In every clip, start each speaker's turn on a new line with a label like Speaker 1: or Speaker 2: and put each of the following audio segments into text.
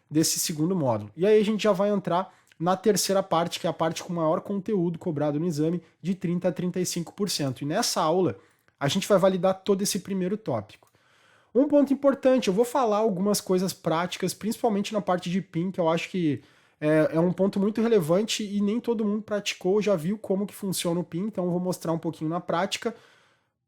Speaker 1: desse segundo módulo. E aí a gente já vai entrar na terceira parte, que é a parte com maior conteúdo cobrado no exame, de 30% a 35%. E nessa aula, a gente vai validar todo esse primeiro tópico. Um ponto importante, eu vou falar algumas coisas práticas, principalmente na parte de PIN, que eu acho que é um ponto muito relevante e nem todo mundo praticou, já viu como que funciona o PIN, então eu vou mostrar um pouquinho na prática,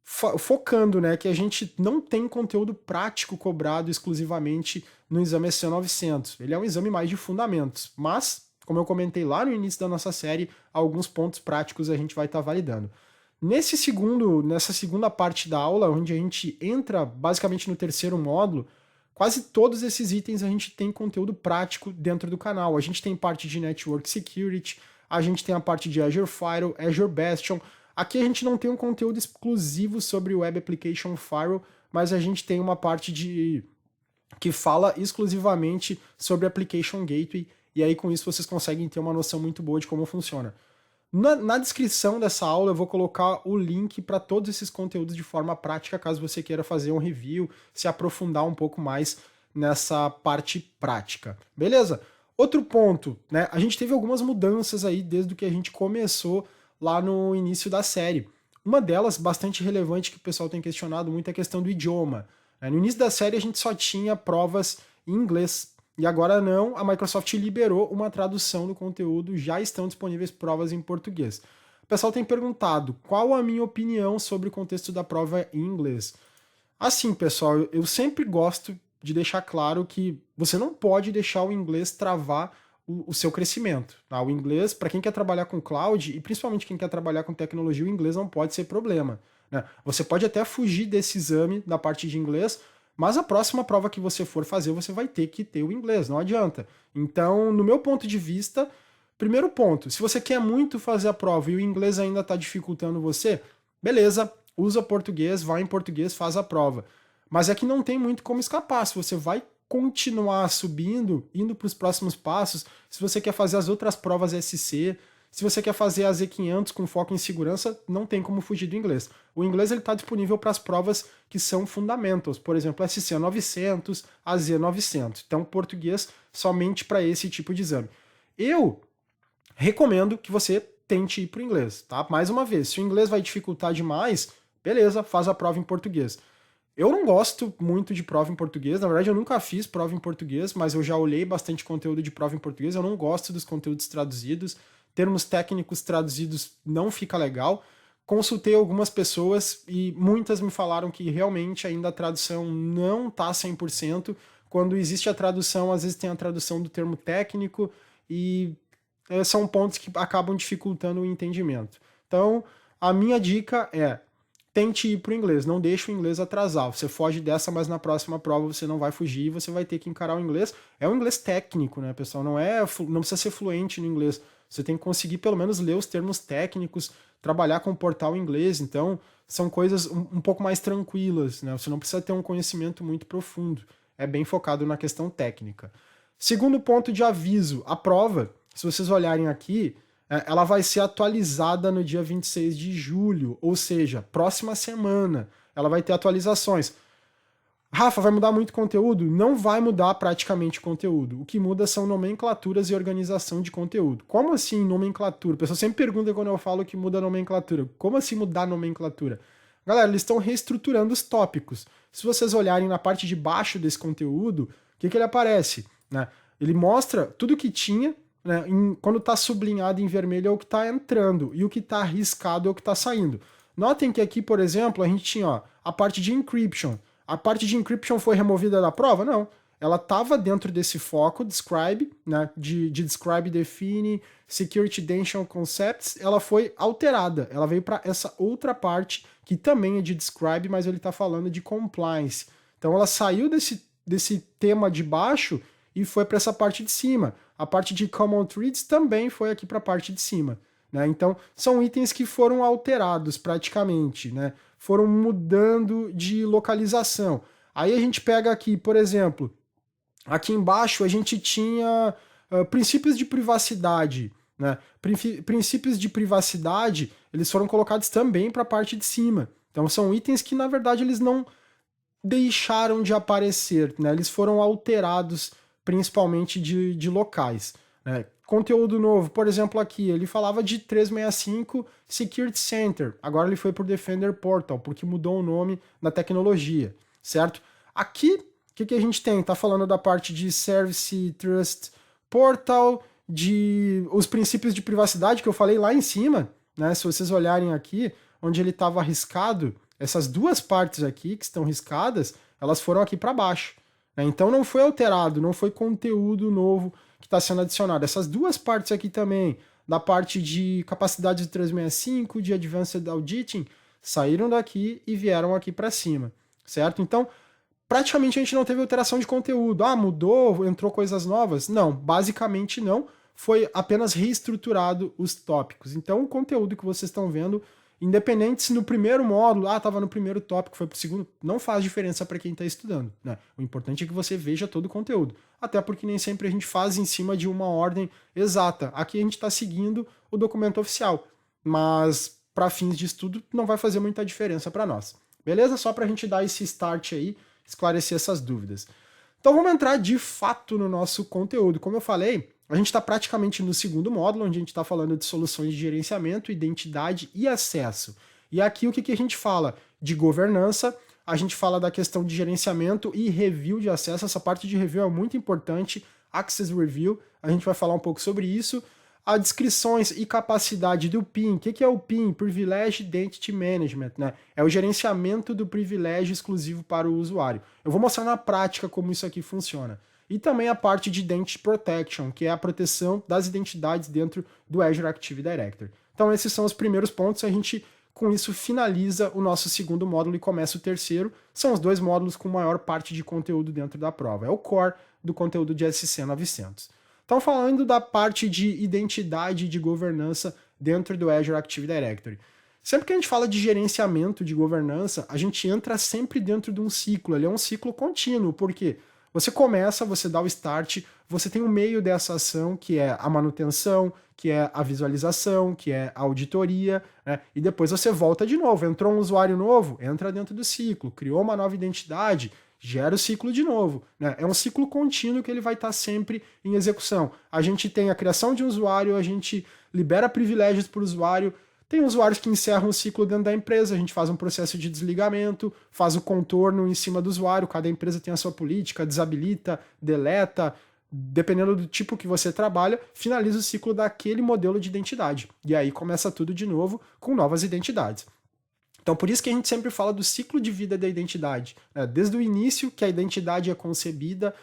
Speaker 1: focando, né, que a gente não tem conteúdo prático cobrado exclusivamente no exame EC900. Ele é um exame mais de fundamentos, mas, como eu comentei lá no início da nossa série, alguns pontos práticos a gente vai estar validando. Nessa segunda parte da aula, onde a gente entra basicamente no terceiro módulo, quase todos esses itens a gente tem conteúdo prático dentro do canal. A gente tem parte de Network Security, a gente tem a parte de Azure Firewall, Azure Bastion. Aqui a gente não tem um conteúdo exclusivo sobre Web Application Firewall, mas a gente tem uma parte que fala exclusivamente sobre Application Gateway, e aí com isso vocês conseguem ter uma noção muito boa de como funciona. Na descrição dessa aula eu vou colocar o link para todos esses conteúdos de forma prática, caso você queira fazer um review, se aprofundar um pouco mais nessa parte prática. Beleza? Outro ponto, né? A gente teve algumas mudanças aí desde que a gente começou lá no início da série. Uma delas, bastante relevante, que o pessoal tem questionado muito, é a questão do idioma. No início da série a gente só tinha provas em inglês. E agora não, a Microsoft liberou uma tradução do conteúdo, já estão disponíveis provas em português. O pessoal tem perguntado qual a minha opinião sobre o contexto da prova em inglês. Assim, pessoal, eu sempre gosto de deixar claro que você não pode deixar o inglês travar o seu crescimento. Tá? O inglês, para quem quer trabalhar com cloud, e principalmente quem quer trabalhar com tecnologia, o inglês não pode ser problema. Né? Você pode até fugir desse exame da parte de inglês, mas a próxima prova que você for fazer, você vai ter que ter o inglês, não adianta. Então, no meu ponto de vista, primeiro ponto, se você quer muito fazer a prova e o inglês ainda está dificultando você, beleza, usa português, vai em português, faz a prova. Mas é que não tem muito como escapar, se você vai continuar subindo, indo para os próximos passos, se você quer fazer as outras provas SC, se você quer fazer a Z500 com foco em segurança, não tem como fugir do inglês. O inglês está disponível para as provas que são fundamentals, por exemplo, SC900, a Z900. Então, português somente para esse tipo de exame. Eu recomendo que você tente ir para o inglês, tá? Mais uma vez, se o inglês vai dificultar demais, beleza, faz a prova em português. Eu não gosto muito de prova em português, na verdade eu nunca fiz prova em português, mas eu já olhei bastante conteúdo de prova em português, eu não gosto dos conteúdos traduzidos, termos técnicos traduzidos não fica legal. Consultei algumas pessoas e muitas me falaram que realmente ainda a tradução não tá 100%. Quando existe a tradução, às vezes tem a tradução do termo técnico e são pontos que acabam dificultando o entendimento. Então, a minha dica é: tente ir para o inglês, não deixe o inglês atrasar. Você foge dessa, mas na próxima prova você não vai fugir, você vai ter que encarar o inglês. É um inglês técnico, né, pessoal? Não precisa ser fluente no inglês. Você tem que conseguir pelo menos ler os termos técnicos, trabalhar com o portal inglês. Então, são coisas um pouco mais tranquilas, né? Você não precisa ter um conhecimento muito profundo. É bem focado na questão técnica. Segundo ponto de aviso, a prova, se vocês olharem aqui, ela vai ser atualizada no dia 26 de julho, ou seja, próxima semana. Ela vai ter atualizações. Rafa, vai mudar muito conteúdo? Não vai mudar praticamente conteúdo. O que muda são nomenclaturas e organização de conteúdo. Como assim nomenclatura? O pessoal sempre pergunta quando eu falo que muda a nomenclatura. Como assim mudar a nomenclatura? Galera, eles estão reestruturando os tópicos. Se vocês olharem na parte de baixo desse conteúdo, o que ele aparece? Né? Ele mostra tudo que tinha, né? Quando está sublinhado em vermelho é o que está entrando, e o que está riscado é o que está saindo. Notem que aqui, por exemplo, a gente tinha a parte de encryption. A parte de encryption foi removida da prova? Não. Ela estava dentro desse foco, describe, né, de describe, define, security idential concepts, ela foi alterada. Ela veio para essa outra parte, que também é de describe, mas ele está falando de compliance. Então ela saiu desse tema de baixo e foi para essa parte de cima. A parte de common threads também foi aqui para a parte de cima. Né? Então, são itens que foram alterados praticamente, né? Foram mudando de localização. Aí a gente pega aqui, por exemplo, aqui embaixo a gente tinha princípios de privacidade. Né? Princípios de privacidade, eles foram colocados também para a parte de cima. Então, são itens que, na verdade, eles não deixaram de aparecer, né? Eles foram alterados principalmente de locais, né? Conteúdo novo, por exemplo, aqui, ele falava de 365 Security Center, agora ele foi para o Defender Portal, porque mudou o nome da tecnologia, certo? Aqui, o que a gente tem? Tá falando da parte de Service Trust Portal, de os princípios de privacidade que eu falei lá em cima, né? Se vocês olharem aqui, onde ele estava riscado, essas duas partes aqui que estão riscadas, elas foram aqui para baixo, né? Então não foi alterado, não foi conteúdo novo que está sendo adicionado. Essas duas partes aqui também, da parte de capacidade de 365, de Advanced Auditing, saíram daqui e vieram aqui para cima, certo? Então, praticamente a gente não teve alteração de conteúdo. Ah, mudou, entrou coisas novas? Não, basicamente não. Foi apenas reestruturado os tópicos. Então, o conteúdo que vocês estão vendo, independente se no primeiro módulo, estava no primeiro tópico, foi para o segundo, não faz diferença para quem está estudando, né? O importante é que você veja todo o conteúdo. Até porque nem sempre a gente faz em cima de uma ordem exata. Aqui a gente está seguindo o documento oficial, mas para fins de estudo não vai fazer muita diferença para nós. Beleza? Só para a gente dar esse start aí, esclarecer essas dúvidas. Então vamos entrar de fato no nosso conteúdo. Como eu falei, a gente está praticamente no segundo módulo, onde a gente está falando de soluções de gerenciamento, identidade e acesso. E aqui o que a gente fala? De governança, a gente fala da questão de gerenciamento e review de acesso. Essa parte de review é muito importante, Access Review, a gente vai falar um pouco sobre isso. As descrições e capacidade do PIM. O que é o PIM? Privilege Identity Management, né? É o gerenciamento do privilégio exclusivo para o usuário. Eu vou mostrar na prática como isso aqui funciona. E também a parte de Identity Protection, que é a proteção das identidades dentro do Azure Active Directory. Então esses são os primeiros pontos, a gente com isso finaliza o nosso segundo módulo e começa o terceiro. São os dois módulos com maior parte de conteúdo dentro da prova. É o core do conteúdo de SC 900. Então, falando da parte de identidade e de governança dentro do Azure Active Directory. Sempre que a gente fala de gerenciamento de governança, a gente entra sempre dentro de um ciclo. Ele é um ciclo contínuo, porque você começa, você dá o start, você tem o meio dessa ação, que é a manutenção, que é a visualização, que é a auditoria, né? E depois você volta de novo. Entrou um usuário novo, entra dentro do ciclo. Criou uma nova identidade, gera o ciclo de novo, né? É um ciclo contínuo que ele vai estar sempre em execução. A gente tem a criação de um usuário, a gente libera privilégios para o usuário, tem usuários que encerram o ciclo dentro da empresa, a gente faz um processo de desligamento, faz o contorno em cima do usuário, cada empresa tem a sua política, desabilita, deleta, dependendo do tipo que você trabalha, finaliza o ciclo daquele modelo de identidade. E aí começa tudo de novo com novas identidades. Então, por isso que a gente sempre fala do ciclo de vida da identidade, né? Desde o início que a identidade é concebida,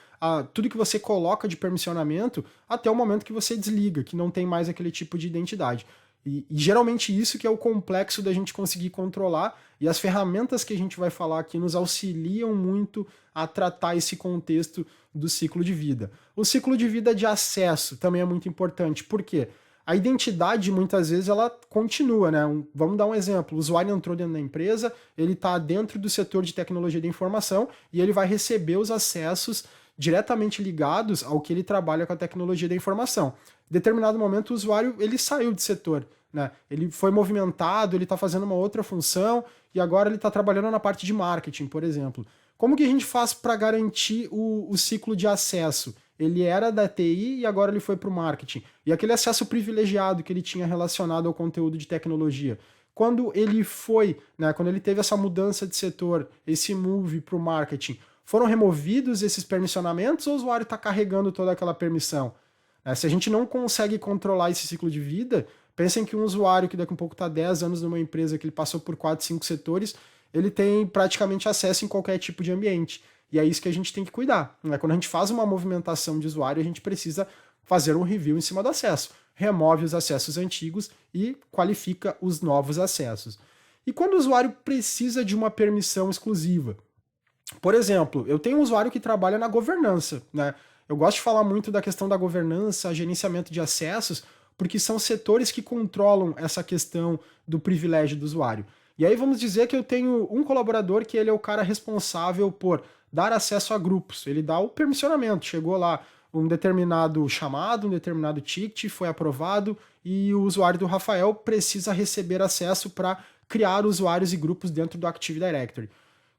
Speaker 1: tudo que você coloca de permissionamento, até o momento que você desliga, que não tem mais aquele tipo de identidade. E geralmente isso que é o complexo da gente conseguir controlar, e as ferramentas que a gente vai falar aqui nos auxiliam muito a tratar esse contexto do ciclo de vida. O ciclo de vida de acesso também é muito importante, por quê? A identidade, muitas vezes, ela continua, né? Vamos dar um exemplo. O usuário entrou dentro da empresa, ele está dentro do setor de tecnologia da informação e ele vai receber os acessos diretamente ligados ao que ele trabalha com a tecnologia da informação. Em determinado momento, o usuário ele saiu de setor, né? Ele foi movimentado, ele está fazendo uma outra função e agora ele está trabalhando na parte de marketing, por exemplo. Como que a gente faz para garantir o ciclo de acesso? Ele era da TI e agora ele foi para o marketing. E aquele acesso privilegiado que ele tinha relacionado ao conteúdo de tecnologia. Quando ele foi, né, quando ele teve essa mudança de setor, esse move para o marketing, foram removidos esses permissionamentos ou o usuário está carregando toda aquela permissão? Se a gente não consegue controlar esse ciclo de vida, pensem que um usuário que daqui a pouco está 10 anos numa empresa que ele passou por 4, 5 setores, ele tem praticamente acesso em qualquer tipo de ambiente. E é isso que a gente tem que cuidar, né? Quando a gente faz uma movimentação de usuário, a gente precisa fazer um review em cima do acesso. Remove os acessos antigos e qualifica os novos acessos. E quando o usuário precisa de uma permissão exclusiva? Por exemplo, eu tenho um usuário que trabalha na governança, né? Eu gosto de falar muito da questão da governança, gerenciamento de acessos, porque são setores que controlam essa questão do privilégio do usuário. E aí vamos dizer que eu tenho um colaborador que ele é o cara responsável por dar acesso a grupos. Ele dá o permissionamento. Chegou lá um determinado chamado, um determinado ticket, foi aprovado e o usuário do Rafael precisa receber acesso para criar usuários e grupos dentro do Active Directory.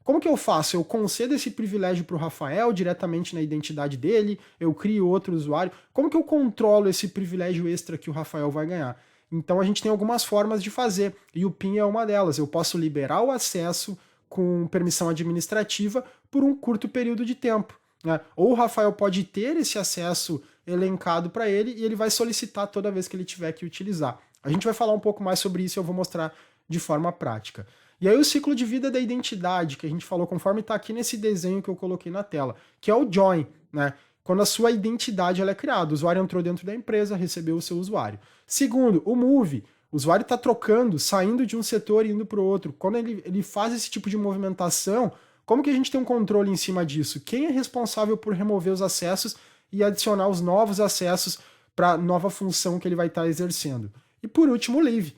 Speaker 1: Como que eu faço? Eu concedo esse privilégio para o Rafael diretamente na identidade dele, eu crio outro usuário. Como que eu controlo esse privilégio extra que o Rafael vai ganhar? Então a gente tem algumas formas de fazer, e o PIN é uma delas. Eu posso liberar o acesso com permissão administrativa por um curto período de tempo, né? Ou o Rafael pode ter esse acesso elencado para ele e ele vai solicitar toda vez que ele tiver que utilizar. A gente vai falar um pouco mais sobre isso e eu vou mostrar de forma prática. E aí o ciclo de vida da identidade, que a gente falou conforme está aqui nesse desenho que eu coloquei na tela, que é o join, né? Quando a sua identidade ela é criada, o usuário entrou dentro da empresa, recebeu o seu usuário. Segundo, o move, o usuário está trocando, saindo de um setor e indo para o outro. Quando ele faz esse tipo de movimentação, como que a gente tem um controle em cima disso? Quem é responsável por remover os acessos e adicionar os novos acessos para a nova função que ele vai estar exercendo? E por último, o leave,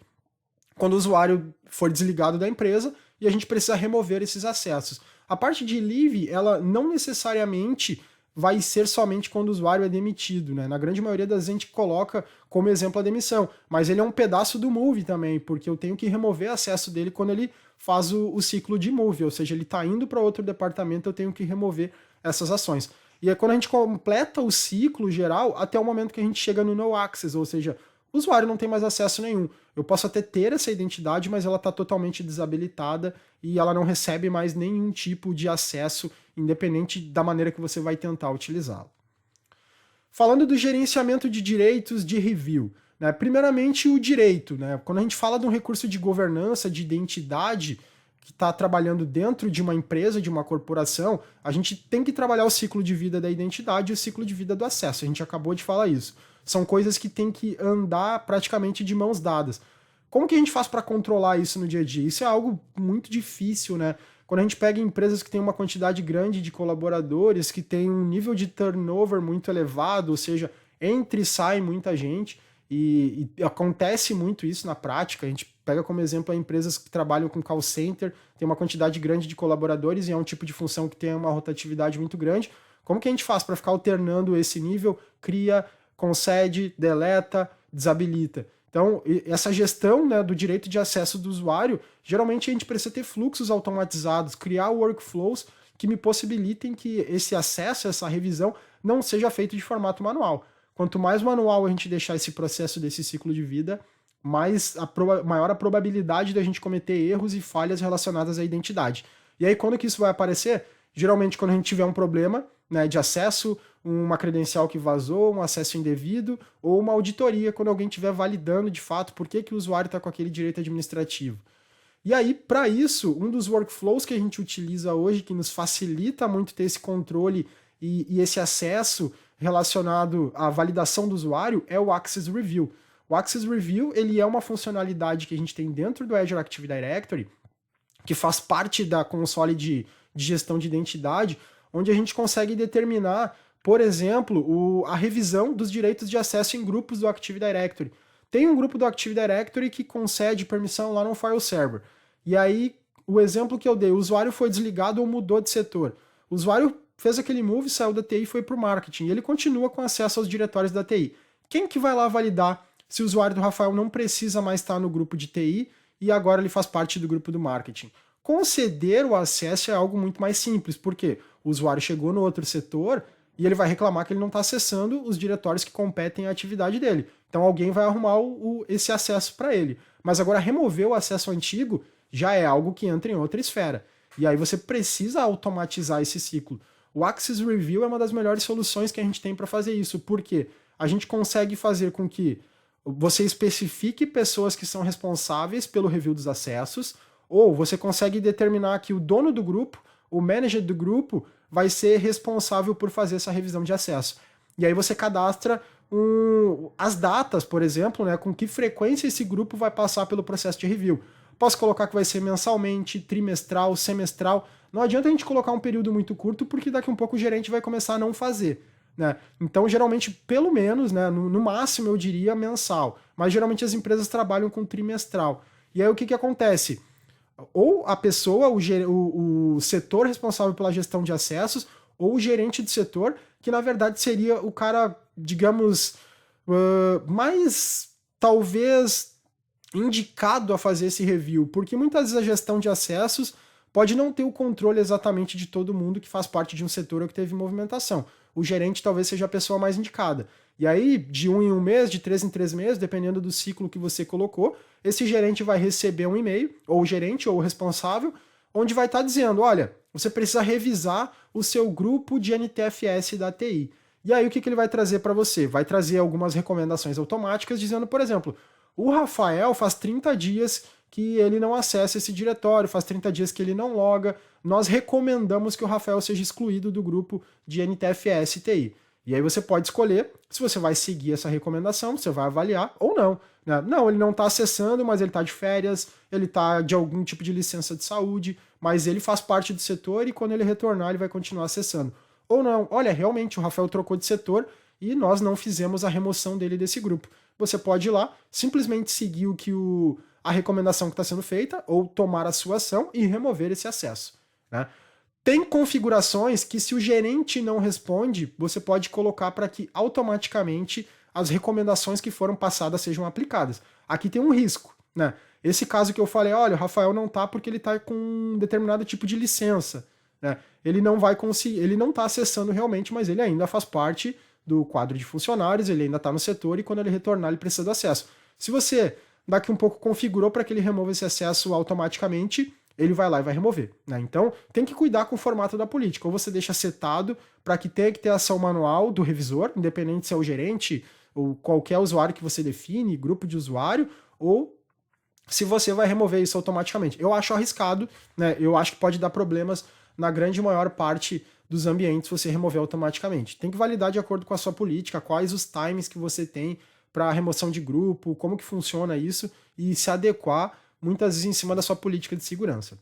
Speaker 1: quando o usuário for desligado da empresa e a gente precisa remover esses acessos. A parte de leave, ela não necessariamente vai ser somente quando o usuário é demitido, né? Na grande maioria das vezes a gente coloca como exemplo a demissão, mas ele é um pedaço do move também, porque eu tenho que remover acesso dele quando ele faz o ciclo de move, ou seja, ele está indo para outro departamento, eu tenho que remover essas ações. E é quando a gente completa o ciclo geral até o momento que a gente chega no no access, ou seja, o usuário não tem mais acesso nenhum. Eu posso até ter essa identidade, mas ela está totalmente desabilitada e ela não recebe mais nenhum tipo de acesso, independente da maneira que você vai tentar utilizá-lo. Falando do gerenciamento de direitos de review, né? Primeiramente o direito, né? Quando a gente fala de um recurso de governança, de identidade, que está trabalhando dentro de uma empresa, de uma corporação, a gente tem que trabalhar o ciclo de vida da identidade e o ciclo de vida do acesso. A gente acabou de falar isso. São coisas que tem que andar praticamente de mãos dadas. Como que a gente faz para controlar isso no dia a dia? Isso é algo muito difícil, né? Quando a gente pega empresas que têm uma quantidade grande de colaboradores, que tem um nível de turnover muito elevado, ou seja, entra e sai muita gente, e acontece muito isso na prática. A gente pega como exemplo empresas que trabalham com call center, tem uma quantidade grande de colaboradores e é um tipo de função que tem uma rotatividade muito grande. Como que a gente faz para ficar alternando esse nível? Cria, concede, deleta, desabilita. Então, essa gestão, né, do direito de acesso do usuário, geralmente a gente precisa ter fluxos automatizados, criar workflows que me possibilitem que esse acesso, essa revisão, não seja feito de formato manual. Quanto mais manual a gente deixar esse processo desse ciclo de vida, maior a probabilidade da gente cometer erros e falhas relacionadas à identidade. E aí, quando que isso vai aparecer? Geralmente, quando a gente tiver um problema, né, de acesso, uma credencial que vazou, um acesso indevido, ou uma auditoria, quando alguém estiver validando de fato por que o usuário está com aquele direito administrativo. E aí, para isso, um dos workflows que a gente utiliza hoje, que nos facilita muito ter esse controle e esse acesso relacionado à validação do usuário, é o Access Review. O Access Review ele é uma funcionalidade que a gente tem dentro do Azure Active Directory, que faz parte da console de gestão de identidade, onde a gente consegue determinar, por exemplo, a revisão dos direitos de acesso em grupos do Active Directory. Tem um grupo do Active Directory que concede permissão lá no file server. E aí, o exemplo que eu dei, o usuário foi desligado ou mudou de setor. O usuário fez aquele move, saiu da TI e foi para o marketing. E ele continua com acesso aos diretórios da TI. Quem que vai lá validar se o usuário do Rafael não precisa mais estar no grupo de TI e agora ele faz parte do grupo do marketing? Conceder o acesso é algo muito mais simples, porque o usuário chegou no outro setor e ele vai reclamar que ele não está acessando os diretórios que competem à atividade dele. Então alguém vai arrumar esse acesso para ele. Mas agora remover o acesso antigo já é algo que entra em outra esfera. E aí você precisa automatizar esse ciclo. O Access Review é uma das melhores soluções que a gente tem para fazer isso, porque a gente consegue fazer com que você especifique pessoas que são responsáveis pelo review dos acessos, ou você consegue determinar que o dono do grupo, o manager do grupo, vai ser responsável por fazer essa revisão de acesso. E aí você cadastra as datas, por exemplo, né, com que frequência esse grupo vai passar pelo processo de review. Posso colocar que vai ser mensalmente, trimestral, semestral. Não adianta a gente colocar um período muito curto, porque daqui a um pouco o gerente vai começar a não fazer. Né? Então, geralmente, pelo menos, né, no máximo eu diria mensal. Mas geralmente as empresas trabalham com trimestral. E aí o que acontece? Ou a pessoa, o setor responsável pela gestão de acessos, ou o gerente de setor, que na verdade seria o cara, digamos, mais talvez indicado a fazer esse review, porque muitas vezes a gestão de acessos pode não ter o controle exatamente de todo mundo que faz parte de um setor ou que teve movimentação. O gerente talvez seja a pessoa mais indicada. E aí, de 1 em 1 mês, de 3 em 3 meses, dependendo do ciclo que você colocou, esse gerente vai receber um e-mail, ou o gerente ou o responsável, onde vai estar dizendo, olha, você precisa revisar o seu grupo de NTFS da TI. E aí o que ele vai trazer para você? Vai trazer algumas recomendações automáticas dizendo, por exemplo, o Rafael faz 30 dias que ele não acessa esse diretório, faz 30 dias que ele não loga, nós recomendamos que o Rafael seja excluído do grupo de NTFS TI. E aí você pode escolher se você vai seguir essa recomendação, você vai avaliar ou não. Né? Não, ele não está acessando, mas ele está de férias, ele está de algum tipo de licença de saúde, mas ele faz parte do setor e quando ele retornar ele vai continuar acessando. Ou não, olha, realmente o Rafael trocou de setor e nós não fizemos a remoção dele desse grupo. Você pode ir lá, simplesmente seguir a recomendação que está sendo feita ou tomar a sua ação e remover esse acesso. Né? Tem configurações que se o gerente não responde, você pode colocar para que automaticamente as recomendações que foram passadas sejam aplicadas. Aqui tem um risco. Né? Esse caso que eu falei, olha, o Rafael não está porque ele está com um determinado tipo de licença. Né? Ele não vai conseguir, ele não está acessando realmente, mas ele ainda faz parte do quadro de funcionários, ele ainda está no setor e quando ele retornar ele precisa do acesso. Se você daqui um pouco configurou para que ele remova esse acesso automaticamente, ele vai lá e vai remover. Né? Então tem que cuidar com o formato da política. Ou você deixa setado para que tenha que ter ação manual do revisor, independente se é o gerente ou qualquer usuário que você define, grupo de usuário, ou se você vai remover isso automaticamente. Eu acho arriscado, né? Eu acho que pode dar problemas na grande maior parte dos ambientes você remover automaticamente. Tem que validar de acordo com a sua política, quais os times que você tem para remoção de grupo, como que funciona isso e se adequar muitas vezes em cima da sua política de segurança.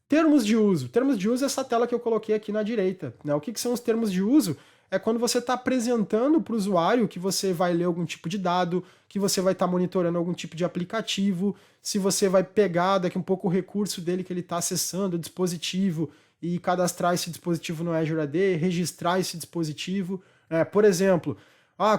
Speaker 1: Termos de uso. Termos de uso é essa tela que eu coloquei aqui na direita. Né? O que são os termos de uso? É quando você está apresentando para o usuário que você vai ler algum tipo de dado, que você vai estar monitorando algum tipo de aplicativo, se você vai pegar daqui um pouco o recurso dele que ele está acessando, o dispositivo, e cadastrar esse dispositivo no Azure AD, registrar esse dispositivo. Por exemplo,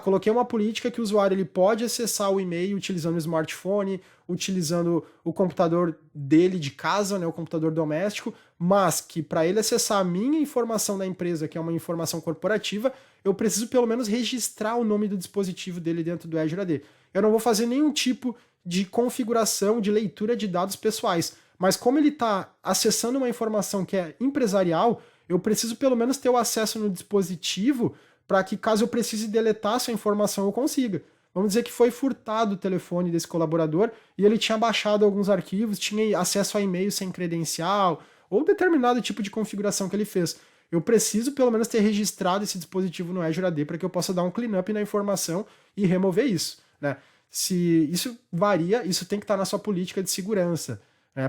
Speaker 1: coloquei uma política que o usuário ele pode acessar o e-mail utilizando o smartphone, utilizando o computador dele de casa, né, o computador doméstico, mas que para ele acessar a minha informação da empresa, que é uma informação corporativa, eu preciso pelo menos registrar o nome do dispositivo dele dentro do Azure AD. Eu não vou fazer nenhum tipo de configuração de leitura de dados pessoais, mas como ele está acessando uma informação que é empresarial, eu preciso pelo menos ter o acesso no dispositivo para que caso eu precise deletar essa informação eu consiga. Vamos dizer que foi furtado o telefone desse colaborador e ele tinha baixado alguns arquivos, tinha acesso a e-mail sem credencial ou determinado tipo de configuração que ele fez. Eu preciso pelo menos ter registrado esse dispositivo no Azure AD para que eu possa dar um cleanup na informação e remover isso. Né? Se isso varia, isso tem que estar na sua política de segurança.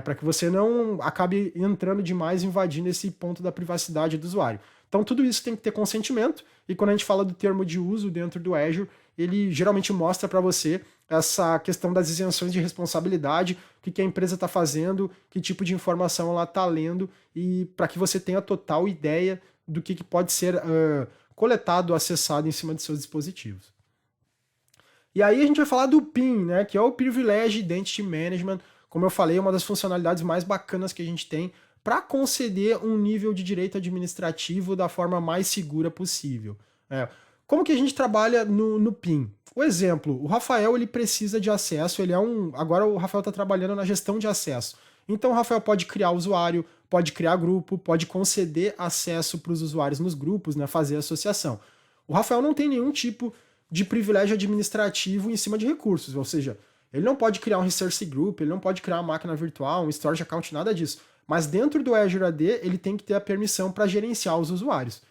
Speaker 1: Para que você não acabe entrando demais, invadindo esse ponto da privacidade do usuário. Então tudo isso tem que ter consentimento, e quando a gente fala do termo de uso dentro do Azure, ele geralmente mostra para você essa questão das isenções de responsabilidade, o que a empresa está fazendo, que tipo de informação ela está lendo, e para que você tenha total ideia do que pode ser coletado, acessado em cima de seus dispositivos. E aí a gente vai falar do PIM, né, que é o Privilege Identity Management. Como eu falei, é uma das funcionalidades mais bacanas que a gente tem para conceder um nível de direito administrativo da forma mais segura possível. Como que a gente trabalha no PIM? O exemplo, o Rafael ele precisa de acesso, agora o Rafael está trabalhando na gestão de acesso. Então o Rafael pode criar usuário, pode criar grupo, pode conceder acesso para os usuários nos grupos, né, fazer associação. O Rafael não tem nenhum tipo de privilégio administrativo em cima de recursos, ou seja, ele não pode criar um resource group, ele não pode criar uma máquina virtual, um storage account, nada disso. Mas dentro do Azure AD, ele tem que ter a permissão para gerenciar os usuários.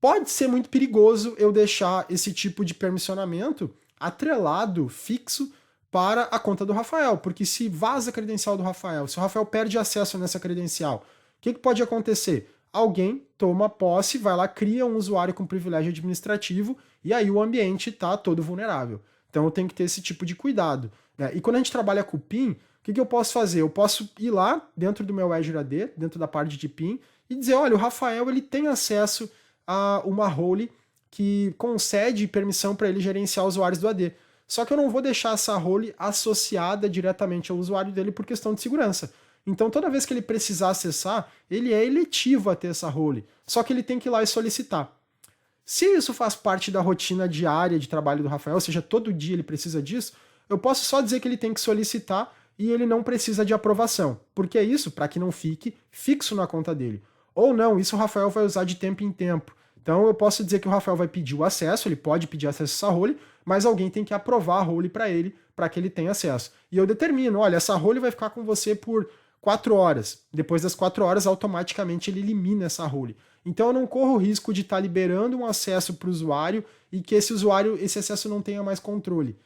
Speaker 1: Pode ser muito perigoso eu deixar esse tipo de permissionamento atrelado, fixo, para a conta do Rafael, porque se vaza a credencial do Rafael, se o Rafael perde acesso nessa credencial, o que pode acontecer? Alguém toma posse, vai lá, cria um usuário com privilégio administrativo, e aí o ambiente está todo vulnerável. Então eu tenho que ter esse tipo de cuidado. Né? E quando a gente trabalha com o PIM, o que eu posso fazer? Eu posso ir lá dentro do meu Azure AD, dentro da parte de PIM, e dizer, olha, o Rafael ele tem acesso a uma role que concede permissão para ele gerenciar usuários do AD. Só que eu não vou deixar essa role associada diretamente ao usuário dele por questão de segurança. Então toda vez que ele precisar acessar, ele é eletivo a ter essa role, só que ele tem que ir lá e solicitar. Se isso faz parte da rotina diária de trabalho do Rafael, ou seja, todo dia ele precisa disso, eu posso só dizer que ele tem que solicitar e ele não precisa de aprovação. Porque é isso, para que não fique fixo na conta dele. Ou não, isso o Rafael vai usar de tempo em tempo. Então eu posso dizer que o Rafael vai pedir o acesso, ele pode pedir acesso a essa role, mas alguém tem que aprovar a role para ele, para que ele tenha acesso. E eu determino, olha, essa role vai ficar com você por 4 horas. Depois das 4 horas, automaticamente ele elimina essa role. Então eu não corro o risco de estar liberando um acesso para o usuário e que esse acesso não tenha mais controle.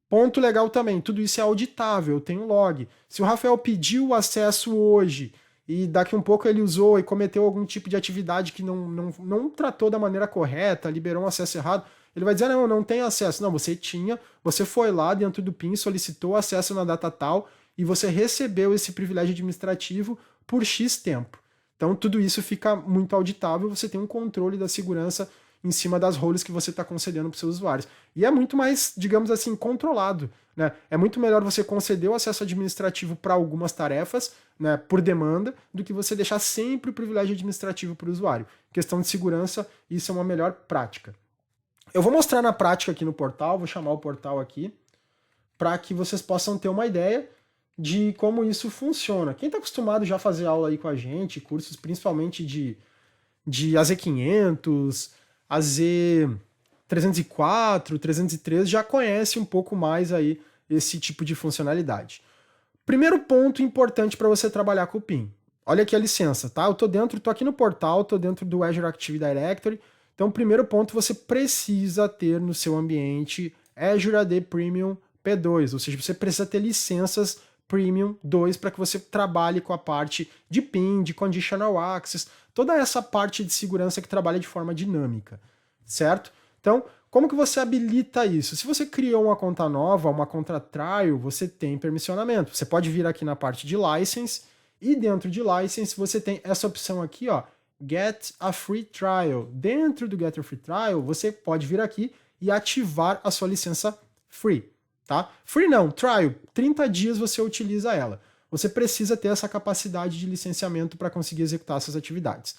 Speaker 1: Ponto legal também, tudo isso é auditável, eu tenho log. Se o Rafael pediu o acesso hoje e daqui um pouco ele usou e cometeu algum tipo de atividade que não tratou da maneira correta, liberou um acesso errado, ele vai dizer, não tem acesso. Não, você tinha, você foi lá dentro do PIN, solicitou acesso na data tal e você recebeu esse privilégio administrativo por X tempo. Então tudo isso fica muito auditável, você tem um controle da segurança em cima das roles que você está concedendo para os seus usuários. E é muito mais, digamos assim, controlado. Né? É muito melhor você conceder o acesso administrativo para algumas tarefas, né, por demanda, do que você deixar sempre o privilégio administrativo para o usuário. Questão de segurança, isso é uma melhor prática. Eu vou mostrar na prática aqui no portal, vou chamar o portal aqui, para que vocês possam ter uma ideia de como isso funciona. Quem está acostumado já a fazer aula aí com a gente, cursos principalmente de AZ500, AZ304, 303, já conhece um pouco mais aí esse tipo de funcionalidade. Primeiro ponto importante para você trabalhar com o PIN. Olha aqui a licença, tá? Eu tô aqui no portal, tô dentro do Azure Active Directory. Então, primeiro ponto, você precisa ter no seu ambiente Azure AD Premium P2, ou seja, você precisa ter licenças Premium 2 para que você trabalhe com a parte de PIN, de Conditional Access, toda essa parte de segurança que trabalha de forma dinâmica, certo? Então, como que você habilita isso? Se você criou uma conta nova, uma conta trial, você tem permissionamento. Você pode vir aqui na parte de license e dentro de license você tem essa opção aqui, ó, Get a Free Trial. Dentro do Get a Free Trial, você pode vir aqui e ativar a sua licença free. Tá? Free não, trial, 30 dias você utiliza ela. Você precisa ter essa capacidade de licenciamento para conseguir executar essas atividades.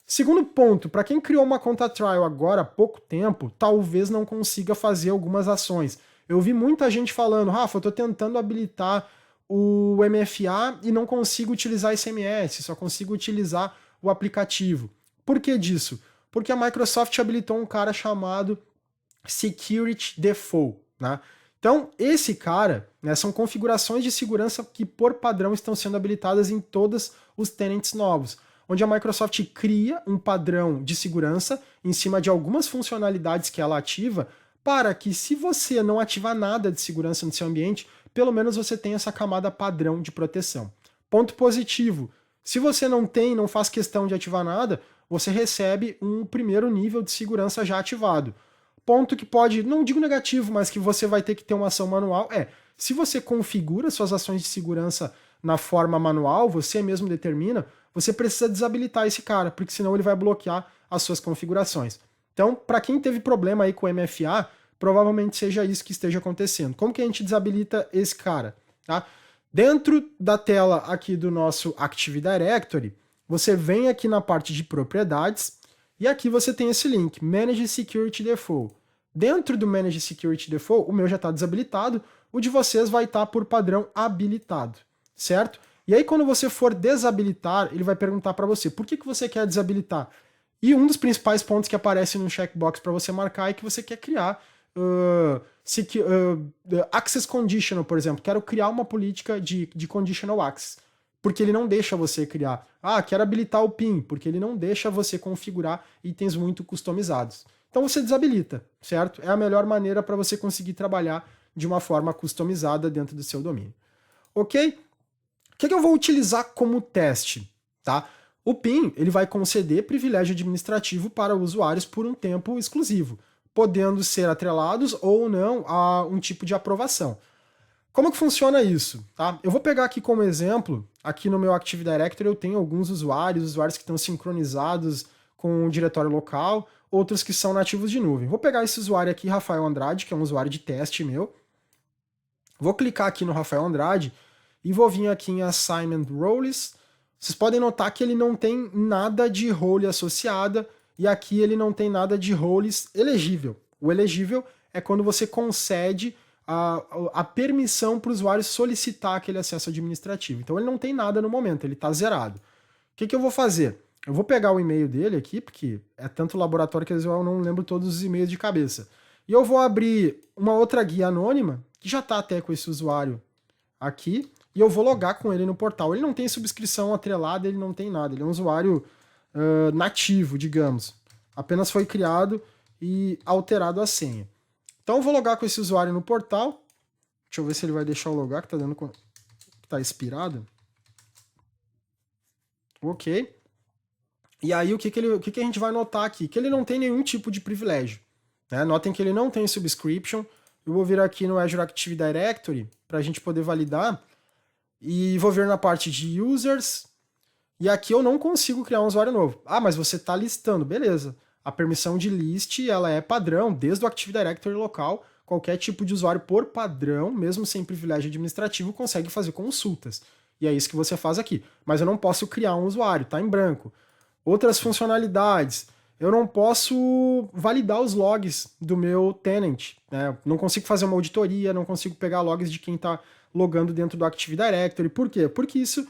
Speaker 1: Segundo ponto, para quem criou uma conta trial agora há pouco tempo, talvez não consiga fazer algumas ações. Eu vi muita gente falando, Rafa, eu estou tentando habilitar o MFA e não consigo utilizar SMS, só consigo utilizar o aplicativo. Por que disso? Porque a Microsoft habilitou um cara chamado Security Default, né? Então, esse cara, né, são configurações de segurança que, por padrão, estão sendo habilitadas em todos os tenants novos, onde a Microsoft cria um padrão de segurança em cima de algumas funcionalidades que ela ativa, para que, se você não ativar nada de segurança no seu ambiente, pelo menos você tenha essa camada padrão de proteção. Ponto positivo, se você não faz questão de ativar nada, você recebe um primeiro nível de segurança já ativado. Ponto que pode, não digo negativo, mas que você vai ter que ter uma ação manual, se você configura suas ações de segurança na forma manual, você mesmo determina, você precisa desabilitar esse cara, porque senão ele vai bloquear as suas configurações. Então, para quem teve problema aí com o MFA, provavelmente seja isso que esteja acontecendo. Como que a gente desabilita esse cara? Tá? Dentro da tela aqui do nosso Active Directory, você vem aqui na parte de propriedades, e aqui você tem esse link, Manage Security Default. Dentro do Manage Security Default, o meu já está desabilitado, o de vocês vai estar por padrão habilitado, certo? E aí quando você for desabilitar, ele vai perguntar para você, por que você quer desabilitar? E um dos principais pontos que aparece no checkbox para você marcar é que você quer criar Access Conditional, por exemplo. Quero criar uma política de Conditional Access. Porque ele não deixa você criar. Quero habilitar o PIN, porque ele não deixa você configurar itens muito customizados. Então você desabilita, certo? É a melhor maneira para você conseguir trabalhar de uma forma customizada dentro do seu domínio. Ok? O que eu vou utilizar como teste? Tá? O PIN ele vai conceder privilégio administrativo para usuários por um tempo exclusivo, podendo ser atrelados ou não a um tipo de aprovação. Como que funciona isso? Tá? Eu vou pegar aqui como exemplo, aqui no meu Active Directory eu tenho alguns usuários que estão sincronizados com o diretório local, outros que são nativos de nuvem. Vou pegar esse usuário aqui, Rafael Andrade, que é um usuário de teste meu. Vou clicar aqui no Rafael Andrade e vou vir aqui em Assignment Roles. Vocês podem notar que ele não tem nada de role associada, e aqui ele não tem nada de roles elegível. O elegível é quando você concede a permissão para o usuário solicitar aquele acesso administrativo. Então ele não tem nada no momento, ele está zerado. O que eu vou fazer? Eu vou pegar o e-mail dele aqui, porque é tanto laboratório que às vezes eu não lembro todos os e-mails de cabeça. E eu vou abrir uma outra guia anônima, que já está até com esse usuário aqui, e eu vou logar com ele no portal. Ele não tem subscrição atrelada, ele não tem nada. Ele é um usuário nativo, digamos. Apenas foi criado e alterado a senha. Então eu vou logar com esse usuário no portal. Deixa eu ver se ele vai deixar eu logar, que tá dando que tá expirado. Ok. E aí o que a gente vai notar aqui? Que ele não tem nenhum tipo de privilégio. Né? Notem que ele não tem subscription. Eu vou vir aqui no Azure Active Directory para a gente poder validar. E vou ver na parte de users. E aqui eu não consigo criar um usuário novo. Ah, mas você está listando. Beleza. A permissão de list ela é padrão, desde o Active Directory local. Qualquer tipo de usuário por padrão, mesmo sem privilégio administrativo, consegue fazer consultas. E é isso que você faz aqui. Mas eu não posso criar um usuário, está em branco. Outras funcionalidades. Eu não posso validar os logs do meu tenant. Né? Não consigo fazer uma auditoria, não consigo pegar logs de quem está logando dentro do Active Directory. Por quê? Porque isso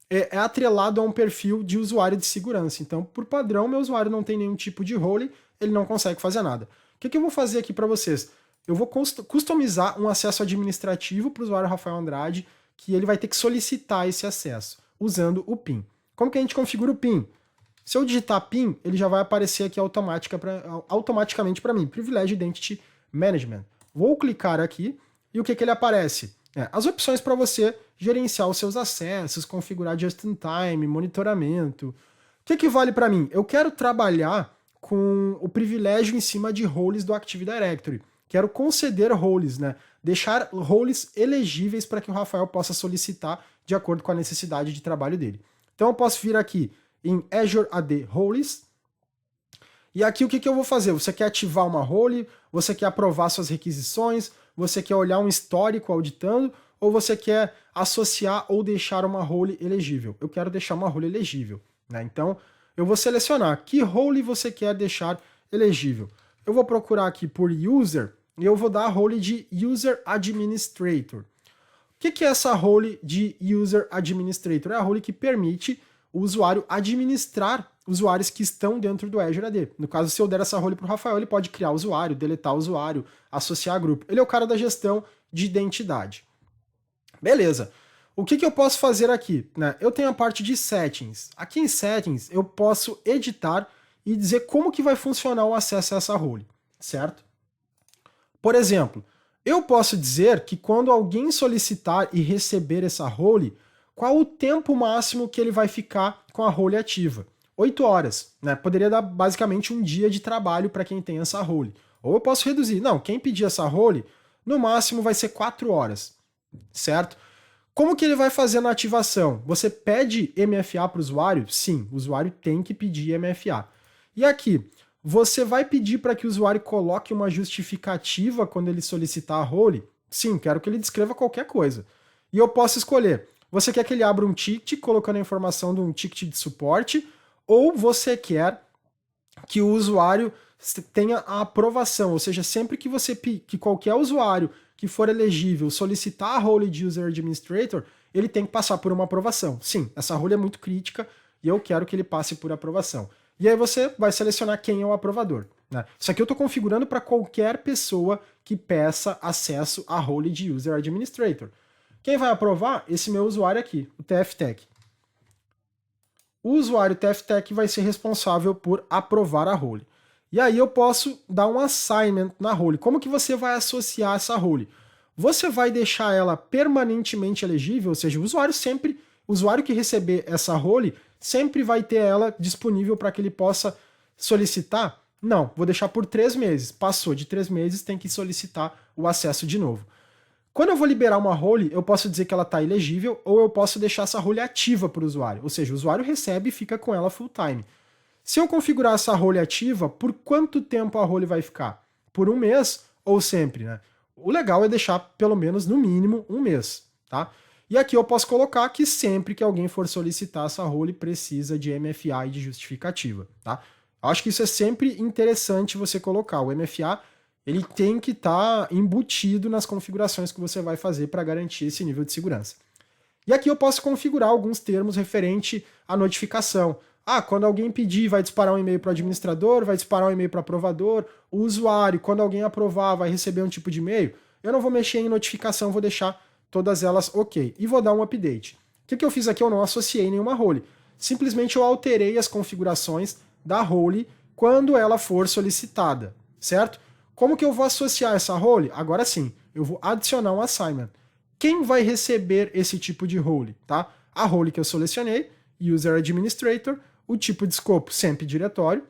Speaker 1: é atrelado a um perfil de usuário de segurança. Então, por padrão, meu usuário não tem nenhum tipo de role, ele não consegue fazer nada. O que eu vou fazer aqui para vocês? Eu vou customizar um acesso administrativo para o usuário Rafael Andrade, que ele vai ter que solicitar esse acesso, usando o PIN. Como que a gente configura o PIN? Se eu digitar PIN, ele já vai aparecer aqui automaticamente para mim, Privilege Identity Management. Vou clicar aqui e o que ele aparece? As opções para você gerenciar os seus acessos, configurar just-in-time, monitoramento. O que vale para mim? Eu quero trabalhar com o privilégio em cima de roles do Active Directory. Quero conceder roles, né? Deixar roles elegíveis para que o Rafael possa solicitar de acordo com a necessidade de trabalho dele. Então eu posso vir aqui em Azure AD Roles. E aqui o que eu vou fazer? Você quer ativar uma role? Você quer aprovar suas requisições? Você quer olhar um histórico auditando? Ou você quer associar ou deixar uma role elegível? Eu quero deixar uma role elegível. Né? Então eu vou selecionar que role você quer deixar elegível. Eu vou procurar aqui por User e eu vou dar a role de User Administrator. O que é essa role de User Administrator? É a role que permite o usuário administrar usuários que estão dentro do Azure AD. No caso, se eu der essa role para o Rafael, ele pode criar usuário, deletar usuário, associar grupo. Ele é o cara da gestão de identidade. Beleza. O que eu posso fazer aqui? Né? Eu tenho a parte de Settings. Aqui em Settings, eu posso editar e dizer como que vai funcionar o acesso a essa role, certo? Por exemplo, eu posso dizer que quando alguém solicitar e receber essa role, qual o tempo máximo que ele vai ficar com a role ativa? 8 horas, né? Poderia dar basicamente um dia de trabalho para quem tem essa role. Ou eu posso reduzir. Não, quem pedir essa role, no máximo vai ser 4 horas, certo? Como que ele vai fazer na ativação? Você pede MFA para o usuário? Sim, o usuário tem que pedir MFA. E aqui, você vai pedir para que o usuário coloque uma justificativa quando ele solicitar a role? Sim, quero que ele descreva qualquer coisa. E eu posso escolher. Você quer que ele abra um ticket colocando a informação de um ticket de suporte, ou você quer que o usuário tenha a aprovação, ou seja, sempre que qualquer usuário que for elegível solicitar a role de User Administrator, ele tem que passar por uma aprovação. Sim, essa role é muito crítica e eu quero que ele passe por aprovação. E aí você vai selecionar quem é o aprovador. Né? Isso aqui eu estou configurando para qualquer pessoa que peça acesso à role de User Administrator. Quem vai aprovar? Esse meu usuário aqui, o TFTech. O usuário TFTech vai ser responsável por aprovar a role. E aí eu posso dar um assignment na role. Como que você vai associar essa role? Você vai deixar ela permanentemente elegível, ou seja, o usuário que receber essa role sempre vai ter ela disponível para que ele possa solicitar? Não, vou deixar por 3 meses. Passou de 3 meses, tem que solicitar o acesso de novo. Quando eu vou liberar uma role, eu posso dizer que ela está elegível ou eu posso deixar essa role ativa para o usuário. Ou seja, o usuário recebe e fica com ela full time. Se eu configurar essa role ativa, por quanto tempo a role vai ficar? Por 1 mês ou sempre, né? O legal é deixar pelo menos no mínimo 1 mês, tá? E aqui eu posso colocar que sempre que alguém for solicitar essa role precisa de MFA e de justificativa, tá? Eu acho que isso é sempre interessante você colocar. O MFA ele tem que estar embutido nas configurações que você vai fazer para garantir esse nível de segurança. E aqui eu posso configurar alguns termos referente à notificação. Ah, quando alguém pedir, vai disparar um e-mail para o administrador, vai disparar um e-mail para o aprovador, o usuário, quando alguém aprovar, vai receber um tipo de e-mail. Eu não vou mexer em notificação, vou deixar todas elas ok. E vou dar um update. O que eu fiz aqui? Eu não associei nenhuma role. Simplesmente eu alterei as configurações da role quando ela for solicitada, certo? Como que eu vou associar essa role? Agora sim, eu vou adicionar um assignment. Quem vai receber esse tipo de role? Tá? A role que eu selecionei, User Administrator, o tipo de escopo, sempre diretório.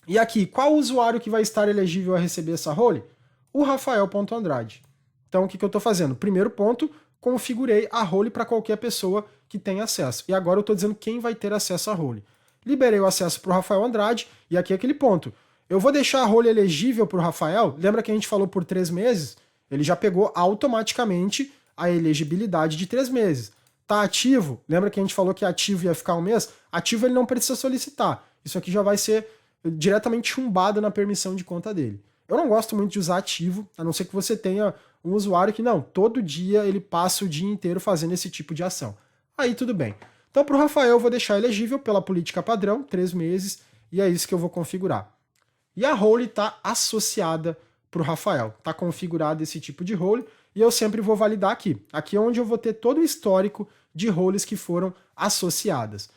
Speaker 1: E aqui, qual o usuário que vai estar elegível a receber essa role? O Rafael.Andrade. Então, o que eu estou fazendo? Primeiro ponto, configurei a role para qualquer pessoa que tenha acesso. E agora eu estou dizendo quem vai ter acesso à role. Liberei o acesso para o Rafael Andrade, e aqui é aquele ponto. Eu vou deixar a role elegível para o Rafael, lembra que a gente falou por 3 meses? Ele já pegou automaticamente a elegibilidade de 3 meses. Tá ativo? Lembra que a gente falou que ativo ia ficar 1 mês? Ativo ele não precisa solicitar. Isso aqui já vai ser diretamente chumbado na permissão de conta dele. Eu não gosto muito de usar ativo, a não ser que você tenha um usuário que não, todo dia ele passa o dia inteiro fazendo esse tipo de ação. Aí tudo bem. Então para o Rafael eu vou deixar elegível pela política padrão, 3 meses, e é isso que eu vou configurar. E a role está associada para o Rafael. Está configurado esse tipo de role, e eu sempre vou validar aqui. Aqui é onde eu vou ter todo o histórico de roles que foram associadas.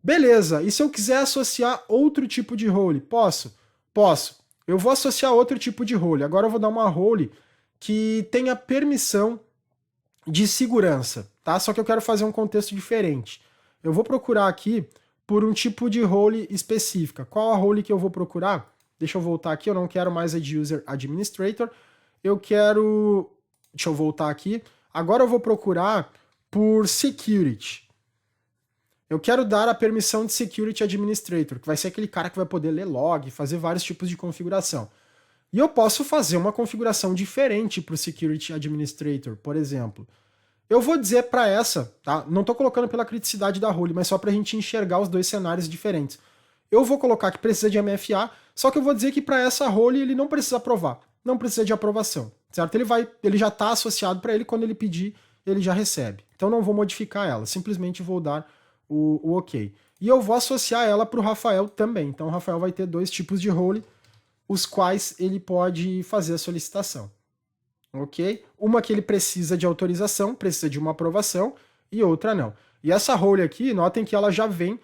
Speaker 1: Beleza, e se eu quiser associar outro tipo de role? Posso? Posso. Eu vou associar outro tipo de role. Agora eu vou dar uma role que tenha permissão de segurança, tá? Só que eu quero fazer um contexto diferente. Eu vou procurar aqui por um tipo de role específica. Qual a role que eu vou procurar? Deixa eu voltar aqui, eu não quero mais a de User Administrator. Eu quero... Deixa eu voltar aqui. Agora eu vou procurar por Security. Eu quero dar a permissão de Security Administrator, que vai ser aquele cara que vai poder ler log, fazer vários tipos de configuração. E eu posso fazer uma configuração diferente para o Security Administrator, por exemplo. Eu vou dizer para essa, tá? Não estou colocando pela criticidade da role, mas só para a gente enxergar os dois cenários diferentes. Eu vou colocar que precisa de MFA, só que eu vou dizer que para essa role ele não precisa aprovar, não precisa de aprovação, certo? Ele já está associado para ele, quando ele pedir, ele já recebe. Então não vou modificar ela, simplesmente vou dar o OK. E eu vou associar ela para o Rafael também. Então o Rafael vai ter 2 tipos de role, os quais ele pode fazer a solicitação. Ok? Uma que ele precisa de autorização, precisa de uma aprovação, e outra não. E essa role aqui, notem que ela já vem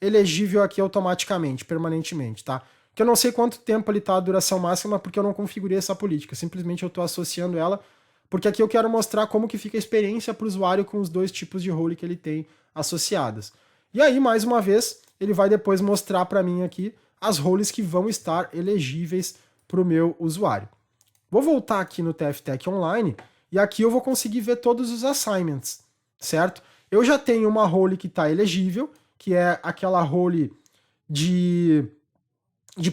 Speaker 1: elegível aqui automaticamente, permanentemente, tá? Que eu não sei quanto tempo ele tá a duração máxima, porque eu não configurei essa política. Simplesmente eu estou associando ela, porque aqui eu quero mostrar como que fica a experiência para o usuário com os 2 tipos de role que ele tem associadas. E aí, mais uma vez, ele vai depois mostrar para mim aqui as roles que vão estar elegíveis para o meu usuário. Vou voltar aqui no TFTech Online e aqui eu vou conseguir ver todos os assignments, certo? Eu já tenho uma role que está elegível, que é aquela role de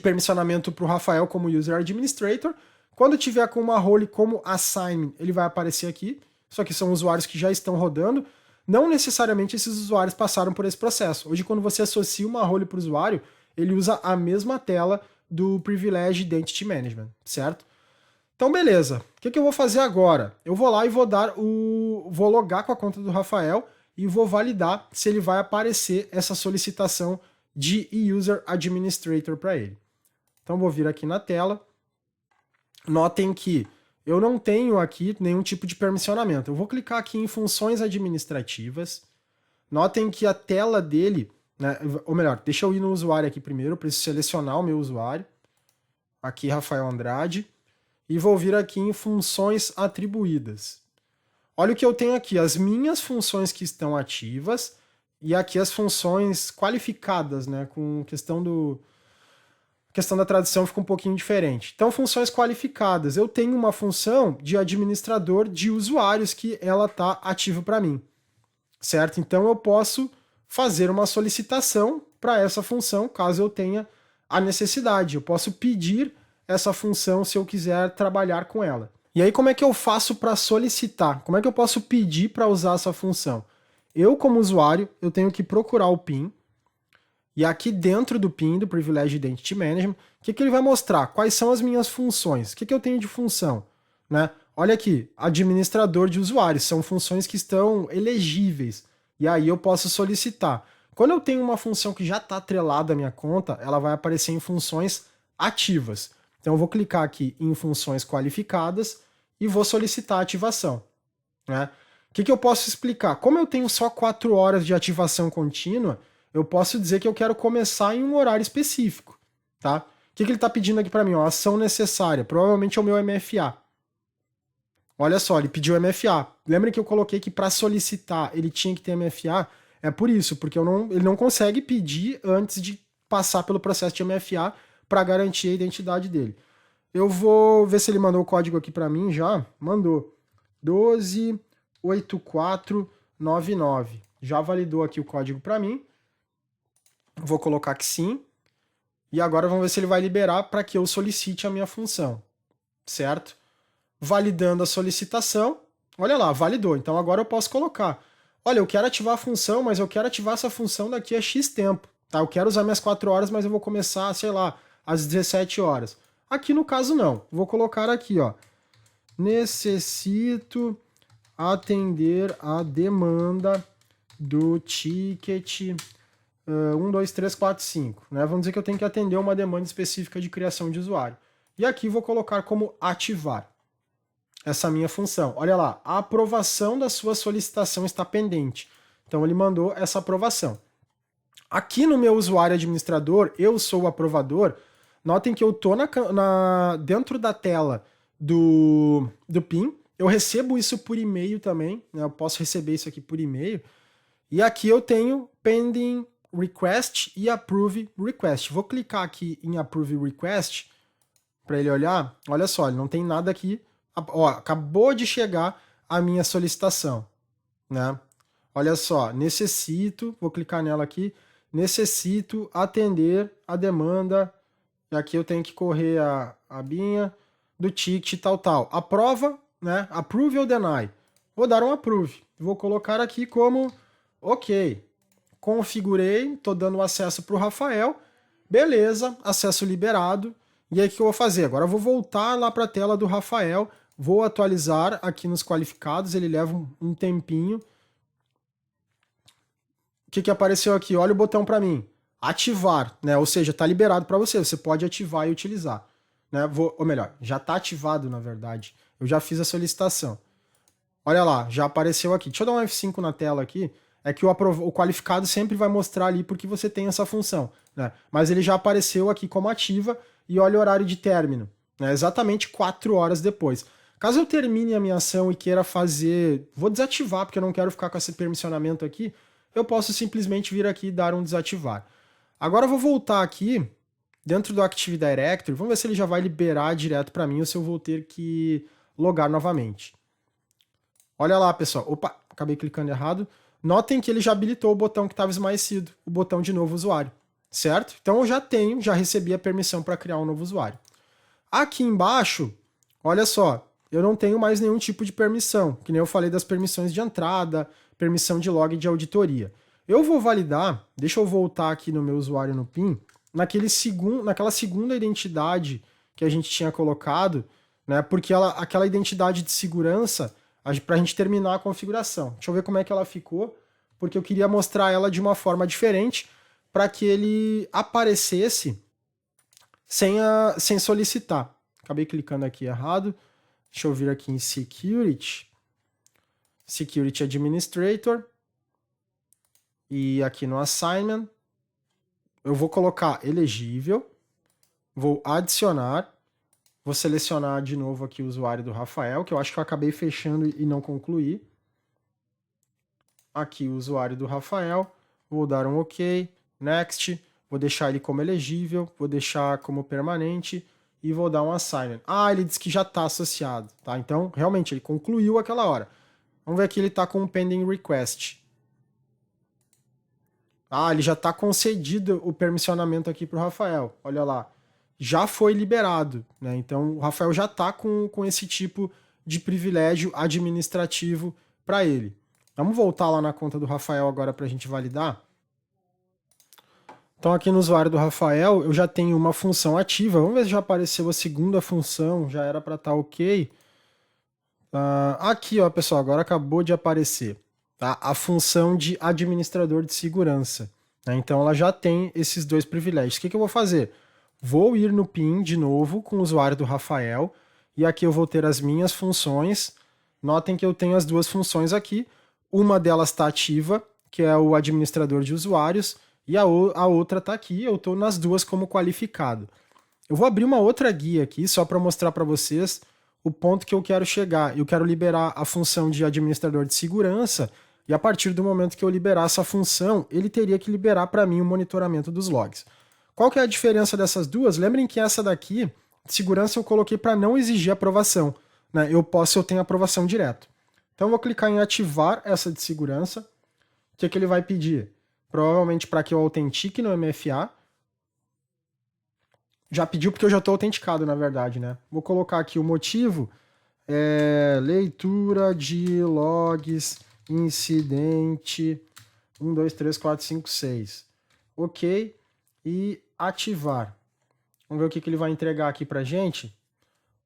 Speaker 1: permissionamento para o Rafael como User Administrator. Quando tiver com uma role como Assign, ele vai aparecer aqui, só que são usuários que já estão rodando. Não necessariamente esses usuários passaram por esse processo. Hoje, quando você associa uma role para o usuário, ele usa a mesma tela do Privilege Identity Management, certo? Então, beleza. O que eu vou fazer agora? Eu vou lá e vou logar com a conta do Rafael e vou validar se ele vai aparecer essa solicitação de User Administrator para ele. Então, vou vir aqui na tela. Notem que eu não tenho aqui nenhum tipo de permissionamento. Eu vou clicar aqui em funções administrativas. Notem que a tela dele, né, ou melhor, deixa eu ir no usuário aqui primeiro, eu preciso selecionar o meu usuário. Aqui, Rafael Andrade. E vou vir aqui em funções atribuídas. Olha o que eu tenho aqui, as minhas funções que estão ativas e aqui as funções qualificadas, né, com questão da tradução fica um pouquinho diferente. Então, funções qualificadas. Eu tenho uma função de administrador de usuários que ela está ativa para mim, certo? Então, eu posso fazer uma solicitação para essa função, caso eu tenha a necessidade. Eu posso pedir essa função se eu quiser trabalhar com ela. E aí, como é que eu faço para solicitar? Como é que eu posso pedir para usar essa função? Eu, como usuário, eu tenho que procurar o PIN, e aqui dentro do PIN, do Privilege Identity Management, o que ele vai mostrar? Quais são as minhas funções? O que eu tenho de função? Né? Olha aqui, administrador de usuários, são funções que estão elegíveis. E aí eu posso solicitar. Quando eu tenho uma função que já está atrelada à minha conta, ela vai aparecer em funções ativas. Então eu vou clicar aqui em funções qualificadas e vou solicitar a ativação. Né? O que eu posso explicar? Como eu tenho só 4 horas de ativação contínua, eu posso dizer que eu quero começar em um horário específico. Tá? O que ele está pedindo aqui para mim? Ó, ação necessária. Provavelmente é o meu MFA. Olha só, ele pediu MFA. Lembra que eu coloquei que para solicitar ele tinha que ter MFA? É por isso, porque ele não consegue pedir antes de passar pelo processo de MFA para garantir a identidade dele. Eu vou ver se ele mandou o código aqui para mim já. Mandou. 128499. Já validou aqui o código para mim. Vou colocar que sim. E agora vamos ver se ele vai liberar para que eu solicite a minha função. Certo? Validando a solicitação. Olha lá, validou. Então agora eu posso colocar. Olha, eu quero ativar a função, mas eu quero ativar essa função daqui a X tempo. Tá? Eu quero usar minhas 4 horas, mas eu vou começar, sei lá, às 17 horas. Aqui no caso não. Vou colocar aqui, ó. Necessito atender a demanda do ticket 1, 2, 3, 4, 5. Né? Vamos dizer que eu tenho que atender uma demanda específica de criação de usuário. E aqui vou colocar como ativar essa minha função. Olha lá, a aprovação da sua solicitação está pendente. Então ele mandou essa aprovação. Aqui no meu usuário administrador, eu sou o aprovador. Notem que eu estou dentro da tela do PIN. Eu recebo isso por e-mail também. Né? Eu posso receber isso aqui por e-mail. E aqui eu tenho Pending Request e Approve Request. Vou clicar aqui em Approve Request para ele olhar. Olha só, ele não tem nada aqui. Ó, acabou de chegar a minha solicitação. Né? Olha só, vou clicar nela aqui, necessito atender a demanda, e aqui eu tenho que correr a abinha do ticket tal. Aprova, né? Approve ou deny? Vou dar um approve. Vou colocar aqui como ok. Configurei, estou dando acesso para o Rafael. Beleza, acesso liberado. E aí o que eu vou fazer? Agora eu vou voltar lá para a tela do Rafael, vou atualizar aqui nos qualificados, ele leva um tempinho. O que apareceu aqui? Olha o botão para mim. Ativar, né? Ou seja, está liberado para você. Você pode ativar e utilizar. Né? Ou melhor, já está ativado, na verdade. Eu já fiz a solicitação. Olha lá, já apareceu aqui. Deixa eu dar um F5 na tela aqui. É que o qualificado sempre vai mostrar ali porque você tem essa função. Né? Mas ele já apareceu aqui como ativa e olha o horário de término. Né? Exatamente 4 horas depois. Caso eu termine a minha ação e queira fazer... Vou desativar porque eu não quero ficar com esse permissionamento aqui. Eu posso simplesmente vir aqui e dar um desativar. Agora eu vou voltar aqui dentro do Active Directory. Vamos ver se ele já vai liberar direto para mim ou se eu vou ter que logar novamente. Olha lá, pessoal. Opa, acabei clicando errado. Notem que ele já habilitou o botão que estava esmaecido, o botão de novo usuário, certo? Então eu já recebi a permissão para criar um novo usuário. Aqui embaixo, olha só, eu não tenho mais nenhum tipo de permissão, que nem eu falei das permissões de entrada, permissão de log de auditoria. Eu vou validar, deixa eu voltar aqui no meu usuário no PIN, naquela segunda identidade que a gente tinha colocado, né? Porque aquela identidade de segurança, para a gente terminar a configuração. Deixa eu ver como é que ela ficou, porque eu queria mostrar ela de uma forma diferente para que ele aparecesse sem solicitar. Acabei clicando aqui errado. Deixa eu vir aqui em Security. Security Administrator. E aqui no Assignment, eu vou colocar elegível. Vou adicionar. Vou selecionar de novo aqui o usuário do Rafael, que eu acho que eu acabei fechando e não concluí. Aqui o usuário do Rafael. Vou dar um OK. Next. Vou deixar ele como elegível. Vou deixar como permanente. E vou dar um assignment. Ah, ele disse que já está associado. Tá? Então, realmente, ele concluiu aquela hora. Vamos ver aqui, ele está com um pending request. Ah, ele já está concedido o permissionamento aqui para o Rafael. Olha lá. já foi liberado, né? Então o Rafael já está com esse tipo de privilégio administrativo para ele. Vamos voltar lá na conta do Rafael agora para a gente validar. Então aqui no usuário do Rafael eu já tenho uma função ativa. Vamos ver se já apareceu a segunda função, já era para estar ok. Aqui, ó, pessoal, agora acabou de aparecer, tá? A função de administrador de segurança, né? Então ela já tem esses dois privilégios. O que eu vou fazer? Vou ir no PIN de novo com o usuário do Rafael e aqui eu vou ter as minhas funções. Notem que eu tenho as duas funções aqui. Uma delas está ativa, que é o administrador de usuários, e a outra está aqui. Eu estou nas duas como qualificado. Eu vou abrir uma outra guia aqui só para mostrar para vocês o ponto que eu quero chegar. Eu quero liberar a função de administrador de segurança e a partir do momento que eu liberar essa função, ele teria que liberar para mim o monitoramento dos logs. Qual que é a diferença dessas duas? Lembrem que essa daqui, de segurança, eu coloquei para não exigir aprovação, né? Eu tenho aprovação direto. Então eu vou clicar em ativar essa de segurança. O que ele vai pedir? Provavelmente para que eu autentique no MFA. Já pediu porque eu já estou autenticado, na verdade, né? Vou colocar aqui o motivo, leitura de logs, incidente, 1, 2, 3, 4, 5, 6. Ok, e ativar. Vamos ver o que ele vai entregar aqui pra gente.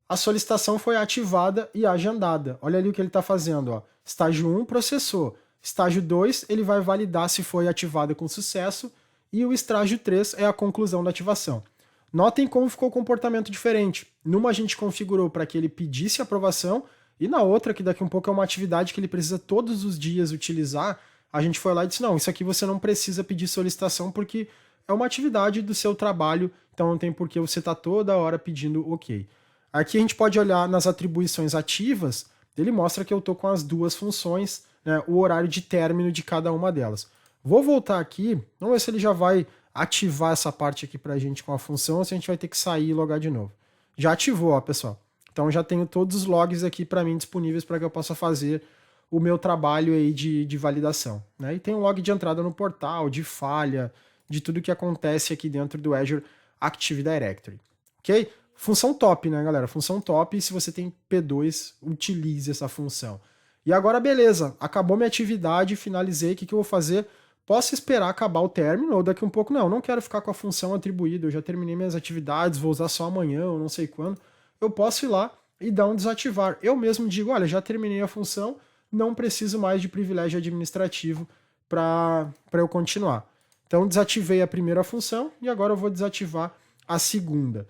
Speaker 1: A solicitação foi ativada e agendada. Olha ali o que ele está fazendo, ó. Estágio 1 processou. Estágio 2, ele vai validar se foi ativado com sucesso. E o estágio 3 é a conclusão da ativação. Notem como ficou o comportamento diferente. Numa a gente configurou para que ele pedisse aprovação, e na outra, que daqui a um pouco é uma atividade que ele precisa todos os dias utilizar, a gente foi lá e disse, não, isso aqui você não precisa pedir solicitação porque é uma atividade do seu trabalho, então não tem por que você estar toda hora pedindo ok. Aqui a gente pode olhar nas atribuições ativas, ele mostra que eu estou com as duas funções, né, o horário de término de cada uma delas. Vou voltar aqui, vamos ver se ele já vai ativar essa parte aqui pra gente com a função, ou se a gente vai ter que sair e logar de novo. Já ativou, ó, pessoal. Então já tenho todos os logs aqui para mim disponíveis para que eu possa fazer o meu trabalho aí de validação, né? E tem um log de entrada no portal, de falha, de tudo que acontece aqui dentro do Azure Active Directory, ok? Função top, né, galera? Função top, e se você tem P2, utilize essa função. E agora, beleza, acabou minha atividade, finalizei, o que eu vou fazer? Posso esperar acabar o término, ou daqui um pouco, não quero ficar com a função atribuída, eu já terminei minhas atividades, vou usar só amanhã, ou não sei quando. Eu posso ir lá e dar um desativar. Eu mesmo digo, olha, já terminei a função, não preciso mais de privilégio administrativo para eu continuar. Então desativei a primeira função e agora eu vou desativar a segunda.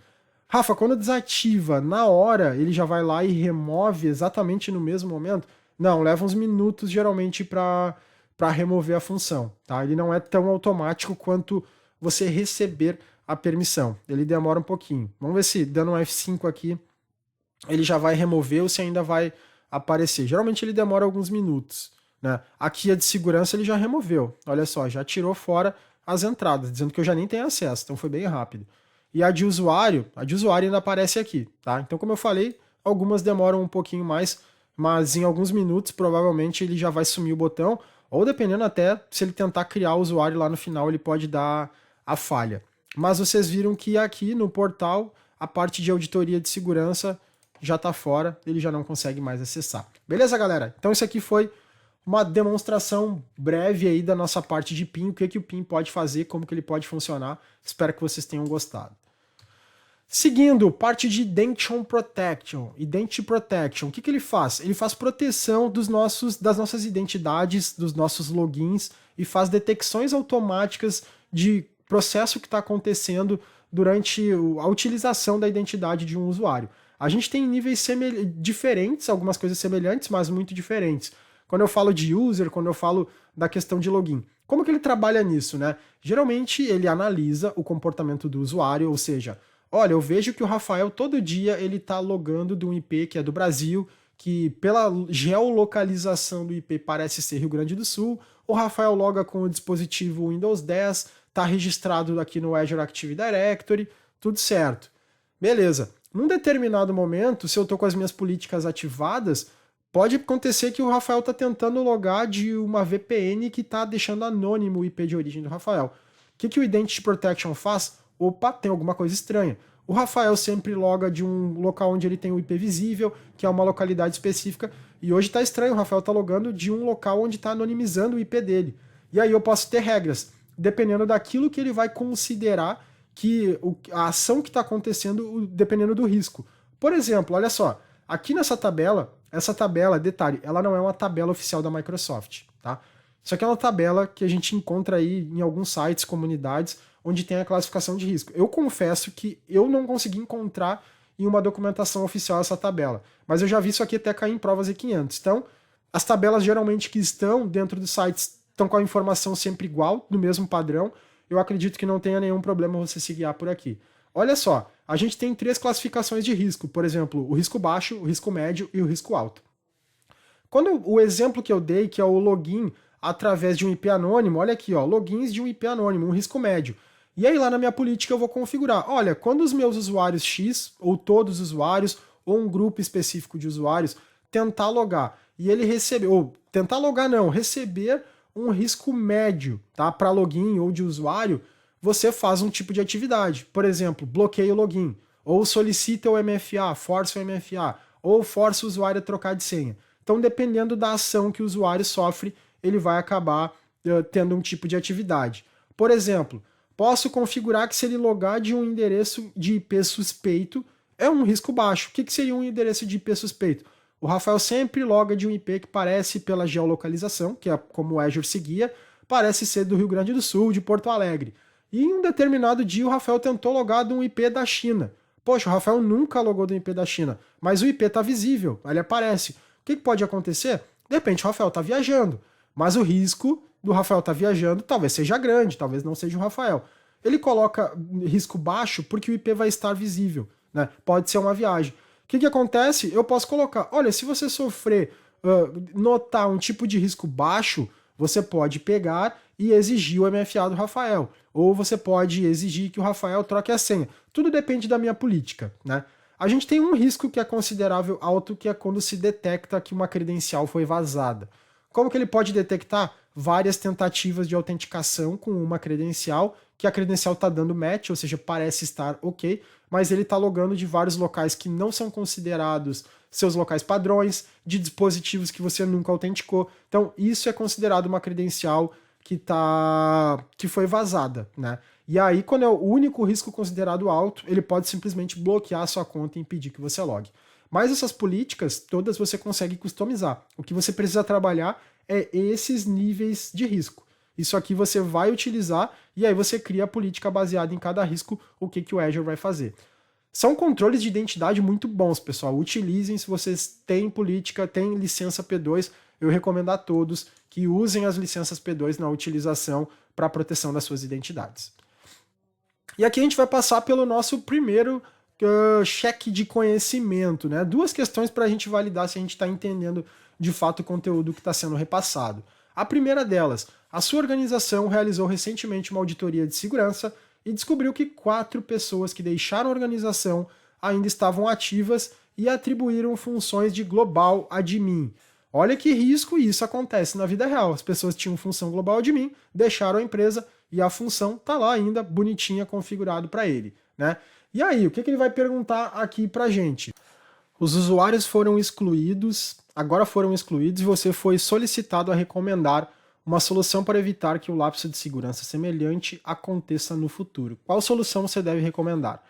Speaker 1: Rafa, quando desativa na hora, ele já vai lá e remove exatamente no mesmo momento? Não, leva uns minutos geralmente para remover a função, tá? Ele não é tão automático quanto você receber a permissão. Ele demora um pouquinho. Vamos ver se dando um F5 aqui, ele já vai remover ou se ainda vai aparecer. Geralmente ele demora alguns minutos, né? Aqui a de segurança ele já removeu. Olha só, já tirou fora as entradas, dizendo que eu já nem tenho acesso, então foi bem rápido. E a de usuário ainda aparece aqui, tá? Então, como eu falei, algumas demoram um pouquinho mais, mas em alguns minutos provavelmente ele já vai sumir o botão, ou dependendo até, se ele tentar criar o usuário lá no final, ele pode dar a falha. Mas vocês viram que aqui no portal, a parte de auditoria de segurança já está fora, ele já não consegue mais acessar. Beleza, galera? Então isso aqui foi uma demonstração breve aí da nossa parte de PIN, o que o PIN pode fazer, como que ele pode funcionar. Espero que vocês tenham gostado. Seguindo, parte de Identity Protection. Identity Protection, o que ele faz? Ele faz proteção das nossas identidades, dos nossos logins, e faz detecções automáticas de processo que está acontecendo durante a utilização da identidade de um usuário. A gente tem níveis diferentes, algumas coisas semelhantes, mas muito diferentes. Quando eu falo de user, quando eu falo da questão de login. Como que ele trabalha nisso, né? Geralmente ele analisa o comportamento do usuário, ou seja, olha, eu vejo que o Rafael todo dia ele está logando de um IP que é do Brasil, que pela geolocalização do IP parece ser Rio Grande do Sul. O Rafael loga com o dispositivo Windows 10, está registrado aqui no Azure Active Directory, tudo certo. Beleza. Num determinado momento, se eu estou com as minhas políticas ativadas, pode acontecer que o Rafael está tentando logar de uma VPN que está deixando anônimo o IP de origem do Rafael. O que o Identity Protection faz? Opa, tem alguma coisa estranha. O Rafael sempre loga de um local onde ele tem o IP visível, que é uma localidade específica, e hoje tá estranho, o Rafael tá logando de um local onde tá anonimizando o IP dele. E aí eu posso ter regras, dependendo daquilo que ele vai considerar que a ação que está acontecendo, dependendo do risco. Por exemplo, olha só, aqui nessa tabela, essa tabela, detalhe, ela não é uma tabela oficial da Microsoft, tá? Isso aqui é uma tabela que a gente encontra aí em alguns sites, comunidades, onde tem a classificação de risco. Eu confesso que eu não consegui encontrar em uma documentação oficial essa tabela, mas eu já vi isso aqui até cair em provas E500. Então, as tabelas geralmente que estão dentro dos sites estão com a informação sempre igual, do mesmo padrão. Eu acredito que não tenha nenhum problema você se guiar por aqui. Olha só, a gente tem 3 classificações de risco, por exemplo, o risco baixo, o risco médio e o risco alto. Quando o exemplo que eu dei, que é o login através de um IP anônimo, olha aqui, ó, logins de um IP anônimo, um risco médio. E aí lá na minha política eu vou configurar, olha, quando os meus usuários X, ou todos os usuários, ou um grupo específico de usuários, tentar logar, e ele receber, ou tentar logar não, receber um risco médio, tá, para login ou de usuário, você faz um tipo de atividade. Por exemplo, bloqueia o login, ou solicita o MFA, força o MFA, ou força o usuário a trocar de senha. Então, dependendo da ação que o usuário sofre, ele vai acabar tendo um tipo de atividade. Por exemplo, posso configurar que se ele logar de um endereço de IP suspeito, é um risco baixo. O que seria um endereço de IP suspeito? O Rafael sempre loga de um IP que parece, pela geolocalização, que é como o Azure seguia, parece ser do Rio Grande do Sul, de Porto Alegre. E em um determinado dia o Rafael tentou logar de um IP da China. Poxa, o Rafael nunca logou do IP da China, mas o IP está visível, ele aparece. O que pode acontecer? De repente o Rafael está viajando, mas o risco do Rafael estar viajando talvez seja grande, talvez não seja o Rafael. Ele coloca risco baixo porque o IP vai estar visível, né? Pode ser uma viagem. O que acontece? Eu posso colocar, olha, se você sofrer, notar um tipo de risco baixo, você pode pegar e exigir o MFA do Rafael. Ou você pode exigir que o Rafael troque a senha. Tudo depende da minha política, né? A gente tem um risco que é considerável alto, que é quando se detecta que uma credencial foi vazada. Como que ele pode detectar? Várias tentativas de autenticação com uma credencial, que a credencial está dando match, ou seja, parece estar ok, mas ele está logando de vários locais que não são considerados seus locais padrões, de dispositivos que você nunca autenticou. Então, isso é considerado uma credencial que foi vazada, né? E aí, quando é o único risco considerado alto, ele pode simplesmente bloquear a sua conta e impedir que você logue. Mas essas políticas, todas você consegue customizar. O que você precisa trabalhar é esses níveis de risco. Isso aqui você vai utilizar e aí você cria a política baseada em cada risco, o que o Azure vai fazer. São controles de identidade muito bons, pessoal. Utilizem se vocês têm política, têm licença P2. Eu recomendo a todos que usem as licenças P2 na utilização para a proteção das suas identidades. E aqui a gente vai passar pelo nosso primeiro cheque de conhecimento, né? 2 questões para a gente validar se a gente está entendendo de fato o conteúdo que está sendo repassado. A primeira delas, a sua organização realizou recentemente uma auditoria de segurança e descobriu que 4 pessoas que deixaram a organização ainda estavam ativas e atribuíram funções de global admin. Olha que risco, isso acontece na vida real. As pessoas tinham função global admin, deixaram a empresa e a função está lá ainda bonitinha configurado para ele, né? E aí, o que ele vai perguntar aqui pra gente? Os usuários foram excluídos, agora foram excluídos e você foi solicitado a recomendar uma solução para evitar que o lapso de segurança semelhante aconteça no futuro. Qual solução você deve recomendar?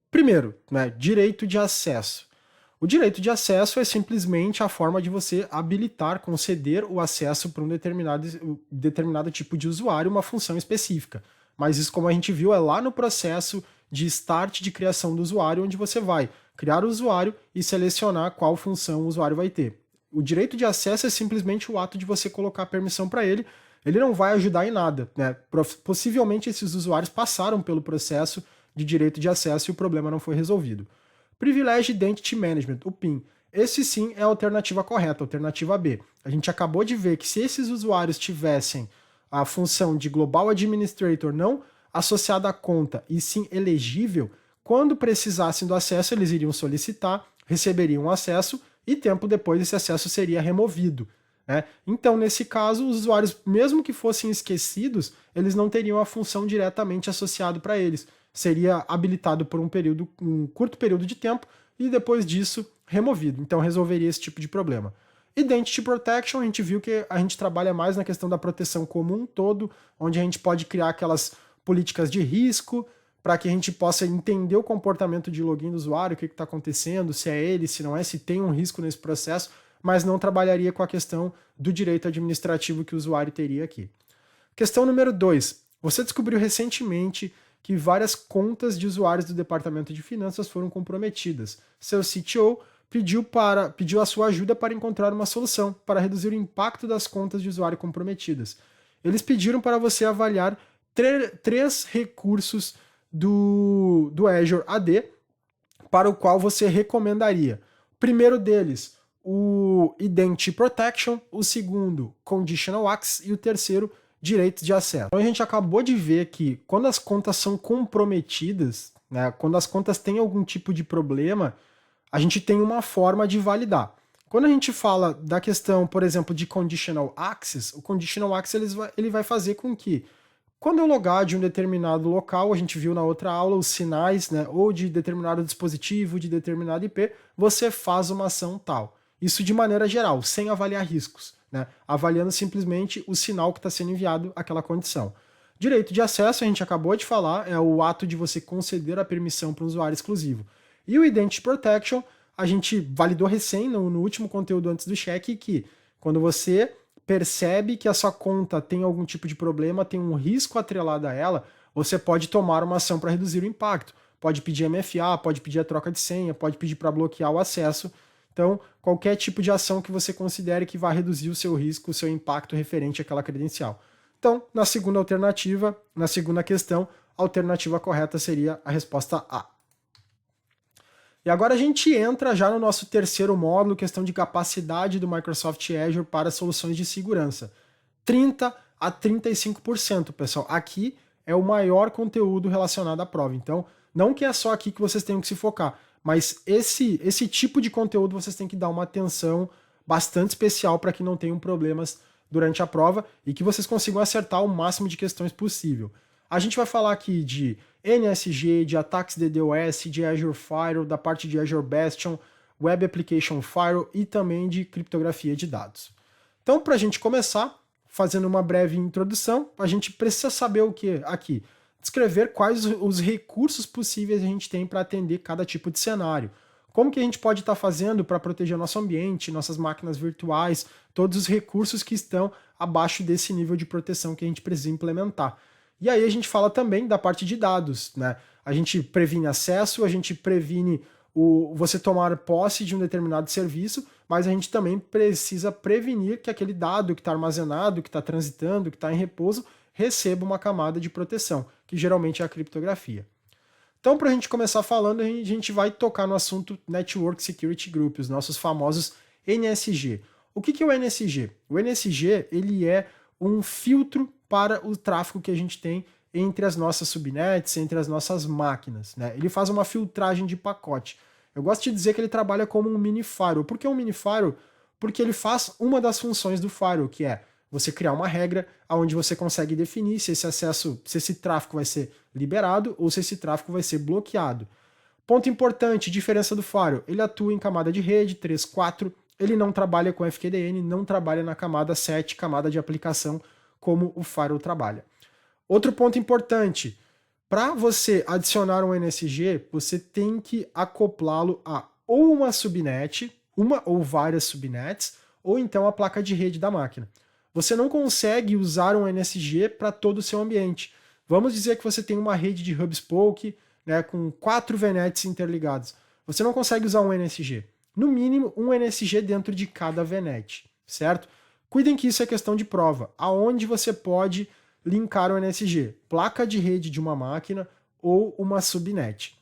Speaker 1: Primeiro, né, direito de acesso. O direito de acesso é simplesmente a forma de você habilitar, conceder o acesso para um determinado tipo de usuário, uma função específica. Mas isso, como a gente viu, é lá no processo de start de criação do usuário, onde você vai criar o usuário e selecionar qual função o usuário vai ter. O direito de acesso é simplesmente o ato de você colocar permissão para ele. Ele não vai ajudar em nada, né? Possivelmente esses usuários passaram pelo processo de direito de acesso e o problema não foi resolvido. Privilege Identity Management, o PIM. Esse sim é a alternativa correta, a alternativa B. A gente acabou de ver que se esses usuários tivessem a função de Global Administrator não associada à conta e sim elegível, quando precisassem do acesso, eles iriam solicitar, receberiam acesso e tempo depois esse acesso seria removido. né? Então, nesse caso, os usuários, mesmo que fossem esquecidos, eles não teriam a função diretamente associada para eles. Seria habilitado por um curto período de tempo e depois disso removido. Então, resolveria esse tipo de problema. Identity Protection, a gente viu que a gente trabalha mais na questão da proteção como um todo, onde a gente pode criar aquelas políticas de risco para que a gente possa entender o comportamento de login do usuário, o que está acontecendo, se é ele, se não é, se tem um risco nesse processo, mas não trabalharia com a questão do direito administrativo que o usuário teria aqui. Questão número 2. Você descobriu recentemente que várias contas de usuários do Departamento de Finanças foram comprometidas. Seu CTO pediu a sua ajuda para encontrar uma solução para reduzir o impacto das contas de usuário comprometidas. Eles pediram para você avaliar três recursos do Azure AD para o qual você recomendaria. O primeiro deles, o Identity Protection, o segundo, Conditional Access, e o terceiro, direitos de acesso. Então a gente acabou de ver que quando as contas são comprometidas, né, quando as contas têm algum tipo de problema, a gente tem uma forma de validar. Quando a gente fala da questão, por exemplo, de Conditional Access, o Conditional Access ele vai fazer com que, quando eu logar de um determinado local, a gente viu na outra aula os sinais, né, ou de determinado dispositivo, de determinado IP, você faz uma ação tal. Isso de maneira geral, sem avaliar riscos, né, avaliando simplesmente o sinal que está sendo enviado àquela condição. Direito de acesso, a gente acabou de falar, é o ato de você conceder a permissão para um usuário exclusivo. E o Identity Protection, a gente validou recém, no último conteúdo antes do check, que quando você percebe que a sua conta tem algum tipo de problema, tem um risco atrelado a ela, você pode tomar uma ação para reduzir o impacto. Pode pedir MFA, pode pedir a troca de senha, pode pedir para bloquear o acesso. Então, qualquer tipo de ação que você considere que vai reduzir o seu risco, o seu impacto referente àquela credencial. Então, na segunda alternativa, na segunda questão, a alternativa correta seria a resposta A. E agora a gente entra já no nosso terceiro módulo, questão de capacidade do Microsoft Azure para soluções de segurança. 30 a 35%, pessoal. Aqui é o maior conteúdo relacionado à prova. Então, não que é só aqui que vocês tenham que se focar, mas esse tipo de conteúdo vocês têm que dar uma atenção bastante especial para que não tenham problemas durante a prova e que vocês consigam acertar o máximo de questões possível. A gente vai falar aqui de NSG, de ataques DDoS, de Azure Firewall, da parte de Azure Bastion, Web Application Firewall e também de criptografia de dados. Então, para a gente começar, fazendo uma breve introdução, a gente precisa saber o que aqui? Descrever quais os recursos possíveis a gente tem para atender cada tipo de cenário. Como que a gente pode estar fazendo para proteger nosso ambiente, nossas máquinas virtuais, todos os recursos que estão abaixo desse nível de proteção que a gente precisa implementar. E aí a gente fala também da parte de dados, né? A gente previne acesso, a gente previne você tomar posse de um determinado serviço, mas a gente também precisa prevenir que aquele dado que está armazenado, que está transitando, que está em repouso, receba uma camada de proteção, que geralmente é a criptografia. Então, para a gente começar falando, a gente vai tocar no assunto Network Security Group, os nossos famosos NSG. O que é o NSG? O NSG ele é um filtro para o tráfego que a gente tem entre as nossas subnets, entre as nossas máquinas, né? Ele faz uma filtragem de pacote. Eu gosto de dizer que ele trabalha como um mini firewall. Por que um mini firewall? Porque ele faz uma das funções do firewall, que é você criar uma regra onde você consegue definir se esse tráfego vai ser liberado ou se esse tráfego vai ser bloqueado. Ponto importante, diferença do firewall. Ele atua em camada de rede, 3, 4. Ele não trabalha com FQDN, não trabalha na camada 7, camada de aplicação, como o firewall trabalha. Outro ponto importante, para você adicionar um NSG, você tem que acoplá-lo a ou uma subnet, uma ou várias subnets, ou então a placa de rede da máquina. Você não consegue usar um NSG para todo o seu ambiente. Vamos dizer que você tem uma rede de hub spoke, né, com 4 VNets interligados. Você não consegue usar um NSG. No mínimo, um NSG dentro de cada VNet, certo? Cuidem que isso é questão de prova. Aonde você pode linkar o NSG? Placa de rede de uma máquina ou uma subnet.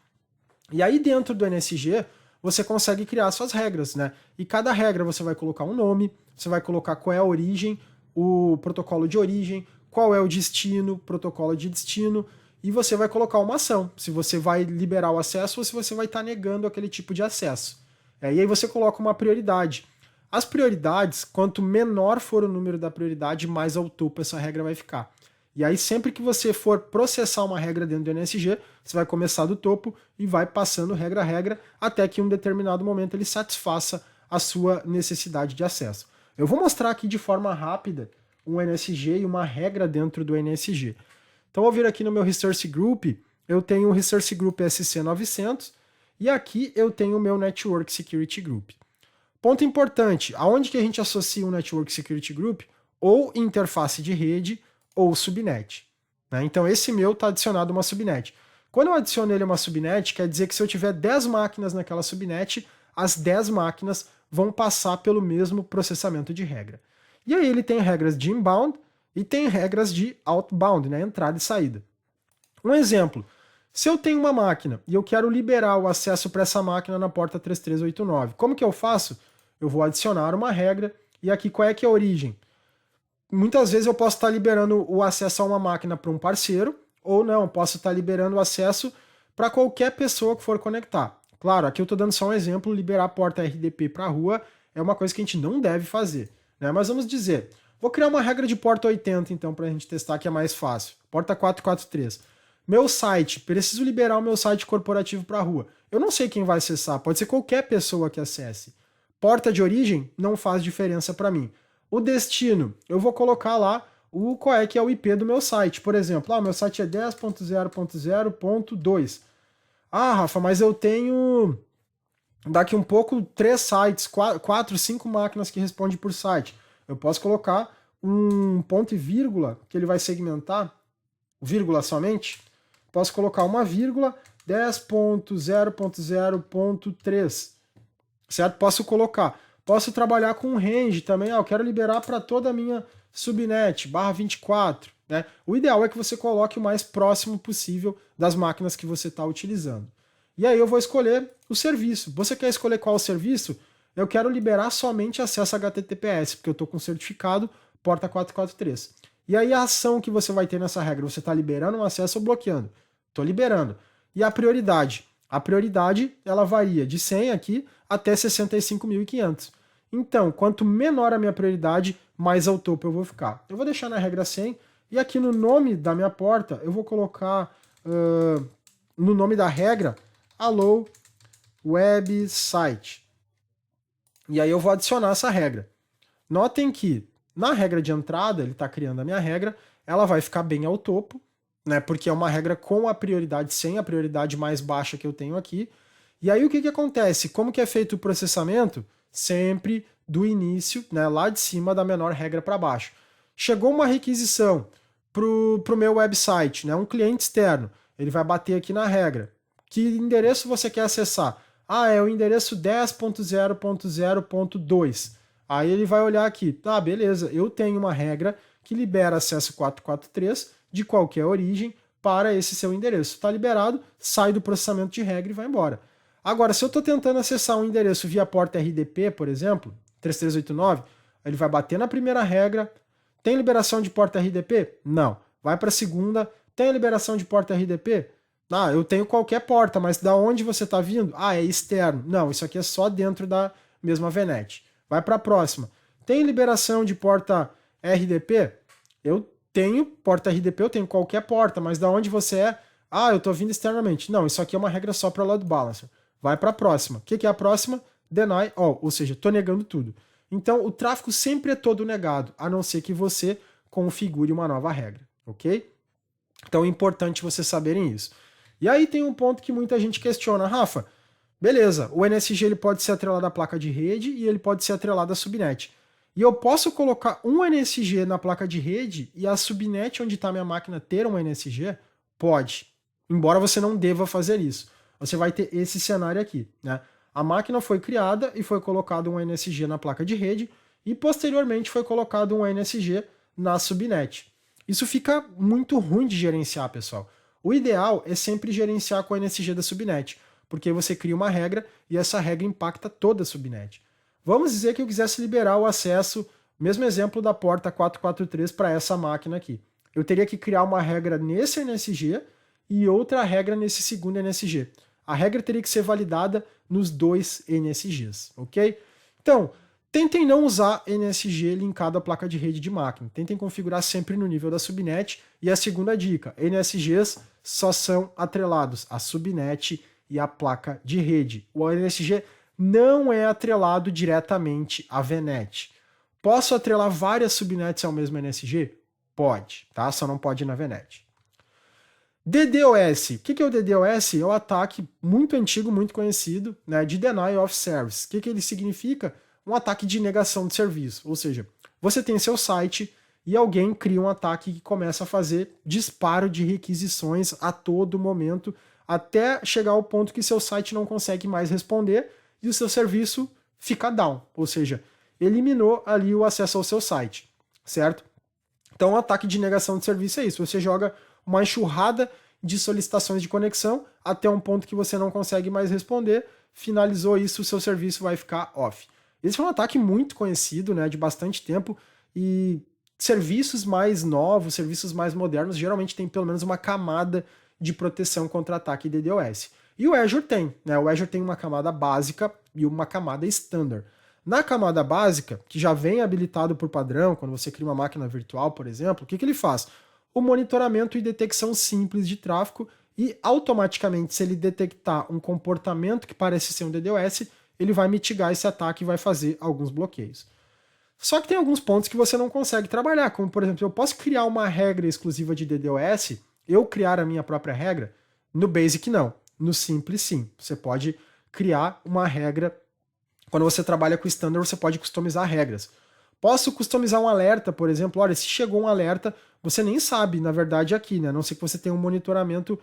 Speaker 1: E aí dentro do NSG, você consegue criar suas regras, né? E cada regra você vai colocar um nome, você vai colocar qual é a origem, o protocolo de origem, qual é o destino, protocolo de destino, e você vai colocar uma ação, se você vai liberar o acesso ou se você vai estar negando aquele tipo de acesso. E aí você coloca uma prioridade. As prioridades, quanto menor for o número da prioridade, mais ao topo essa regra vai ficar. E aí sempre que você for processar uma regra dentro do NSG, você vai começar do topo e vai passando regra a regra até que em um determinado momento ele satisfaça a sua necessidade de acesso. Eu vou mostrar aqui de forma rápida um NSG e uma regra dentro do NSG. Então eu vou vir aqui no meu Resource Group, eu tenho o Resource Group SC900 e aqui eu tenho o meu Network Security Group. Ponto importante, aonde que a gente associa um Network Security Group? Ou interface de rede ou subnet. Né? Então esse meu está adicionado a uma subnet. Quando eu adiciono ele a uma subnet, quer dizer que se eu tiver 10 máquinas naquela subnet, as 10 máquinas vão passar pelo mesmo processamento de regra. E aí ele tem regras de inbound e tem regras de outbound, né? Entrada e saída. Um exemplo, se eu tenho uma máquina e eu quero liberar o acesso para essa máquina na porta 3389, como que eu faço? Eu vou adicionar uma regra e aqui qual é que é a origem? Muitas vezes eu posso estar liberando o acesso a uma máquina para um parceiro, ou não, posso estar liberando o acesso para qualquer pessoa que for conectar. Claro, aqui eu estou dando só um exemplo, liberar a porta RDP para a rua é uma coisa que a gente não deve fazer. Né? Mas vamos dizer, vou criar uma regra de porta 80 então para a gente testar que é mais fácil. Porta 443. Meu site, preciso liberar o meu site corporativo para a rua. Eu não sei quem vai acessar, pode ser qualquer pessoa que acesse. Porta de origem não faz diferença para mim. O destino, eu vou colocar lá qual é que é o IP do meu site. Por exemplo, meu site é 10.0.0.2. Ah, Rafa, mas eu tenho daqui um pouco 3 sites, 4, 5 máquinas que respondem por site. Eu posso colocar um ponto e vírgula, que ele vai segmentar, vírgula somente. Posso colocar uma vírgula 10.0.0.3. Certo? Posso colocar. Posso trabalhar com range também. Eu quero liberar para toda a minha subnet, /24. Né? O ideal é que você coloque o mais próximo possível das máquinas que você está utilizando. E aí eu vou escolher o serviço. Você quer escolher qual o serviço? Eu quero liberar somente acesso HTTPS, porque eu estou com certificado porta 443. E aí a ação que você vai ter nessa regra, você está liberando um acesso ou bloqueando? Estou liberando. E a prioridade? A prioridade ela varia de 100 aqui até 65.500. Então, quanto menor a minha prioridade, mais ao topo eu vou ficar. Eu vou deixar na regra 100 e aqui no nome da minha porta eu vou colocar no nome da regra Allow Website. E aí eu vou adicionar essa regra. Notem que na regra de entrada, ele está criando a minha regra, ela vai ficar bem ao topo, né? Porque é uma regra com a prioridade 100, a prioridade mais baixa que eu tenho aqui. E aí o que acontece? Como que é feito o processamento? Sempre do início, né, lá de cima da menor regra para baixo. Chegou uma requisição para o meu website, né, um cliente externo, ele vai bater aqui na regra. Que endereço você quer acessar? É o endereço 10.0.0.2. Aí ele vai olhar aqui, beleza, eu tenho uma regra que libera acesso 443 de qualquer origem para esse seu endereço. Está liberado, sai do processamento de regra e vai embora. Agora, se eu estou tentando acessar um endereço via porta RDP, por exemplo, 3389, ele vai bater na primeira regra. Tem liberação de porta RDP? Não. Vai para a segunda. Tem liberação de porta RDP? Eu tenho qualquer porta, mas da onde você está vindo? É externo. Não, isso aqui é só dentro da mesma VNet. Vai para a próxima. Tem liberação de porta RDP? Eu tenho porta RDP, eu tenho qualquer porta, mas da onde você é? Eu estou vindo externamente. Não, isso aqui é uma regra só para load balancer. Vai para a próxima. O que é a próxima? Deny all, ou seja, estou negando tudo. Então, o tráfego sempre é todo negado, a não ser que você configure uma nova regra, ok? Então, é importante vocês saberem isso. E aí tem um ponto que muita gente questiona, Rafa, beleza, o NSG ele pode ser atrelado à placa de rede e ele pode ser atrelado à subnet. E eu posso colocar um NSG na placa de rede e a subnet onde está minha máquina ter um NSG? Pode, embora você não deva fazer isso. Você vai ter esse cenário aqui, né? A máquina foi criada e foi colocado um NSG na placa de rede e posteriormente foi colocado um NSG na subnet. Isso fica muito ruim de gerenciar, pessoal. O ideal é sempre gerenciar com o NSG da subnet, porque você cria uma regra e essa regra impacta toda a subnet. Vamos dizer que eu quisesse liberar o acesso, mesmo exemplo da porta 443 para essa máquina aqui. Eu teria que criar uma regra nesse NSG e outra regra nesse segundo NSG. A regra teria que ser validada nos dois NSGs, ok? Então, Tentem não usar NSG linkado à placa de rede de máquina. Tentem configurar sempre no nível da subnet. E a segunda dica, NSGs só são atrelados à subnet e à placa de rede. O NSG não é atrelado diretamente à VNet. Posso atrelar várias subnets ao mesmo NSG? Pode, tá? Só não pode na VNet. DDoS. O que é o DDoS? É um ataque muito antigo, muito conhecido, né, de Denial of Service. O que ele significa? Um ataque de negação de serviço. Ou seja, você tem seu site e alguém cria um ataque que começa a fazer disparo de requisições a todo momento, até chegar ao ponto que seu site não consegue mais responder e o seu serviço fica down. Ou seja, eliminou ali o acesso ao seu site, certo? Então, um ataque de negação de serviço é isso. Você joga uma enxurrada de solicitações de conexão até um ponto que você não consegue mais responder. Finalizou isso, o seu serviço vai ficar off. Esse é um ataque muito conhecido, né, de bastante tempo, e serviços mais novos, serviços mais modernos, geralmente tem pelo menos uma camada de proteção contra ataque DDoS. E o Azure tem, né? O Azure tem uma camada básica e uma camada standard. Na camada básica, que já vem habilitado por padrão, quando você cria uma máquina virtual, por exemplo, o que ele faz? O monitoramento e detecção simples de tráfego, e automaticamente, se ele detectar um comportamento que parece ser um DDoS, ele vai mitigar esse ataque e vai fazer alguns bloqueios. Só que tem alguns pontos que você não consegue trabalhar, como por exemplo, eu posso criar uma regra exclusiva de DDoS, eu criar a minha própria regra? No Basic não, no Simples sim. Você pode criar uma regra, quando você trabalha com Standard você pode customizar regras. Posso customizar um alerta, por exemplo, olha, se chegou um alerta, você nem sabe, na verdade, aqui, né? A não ser que você tenha um monitoramento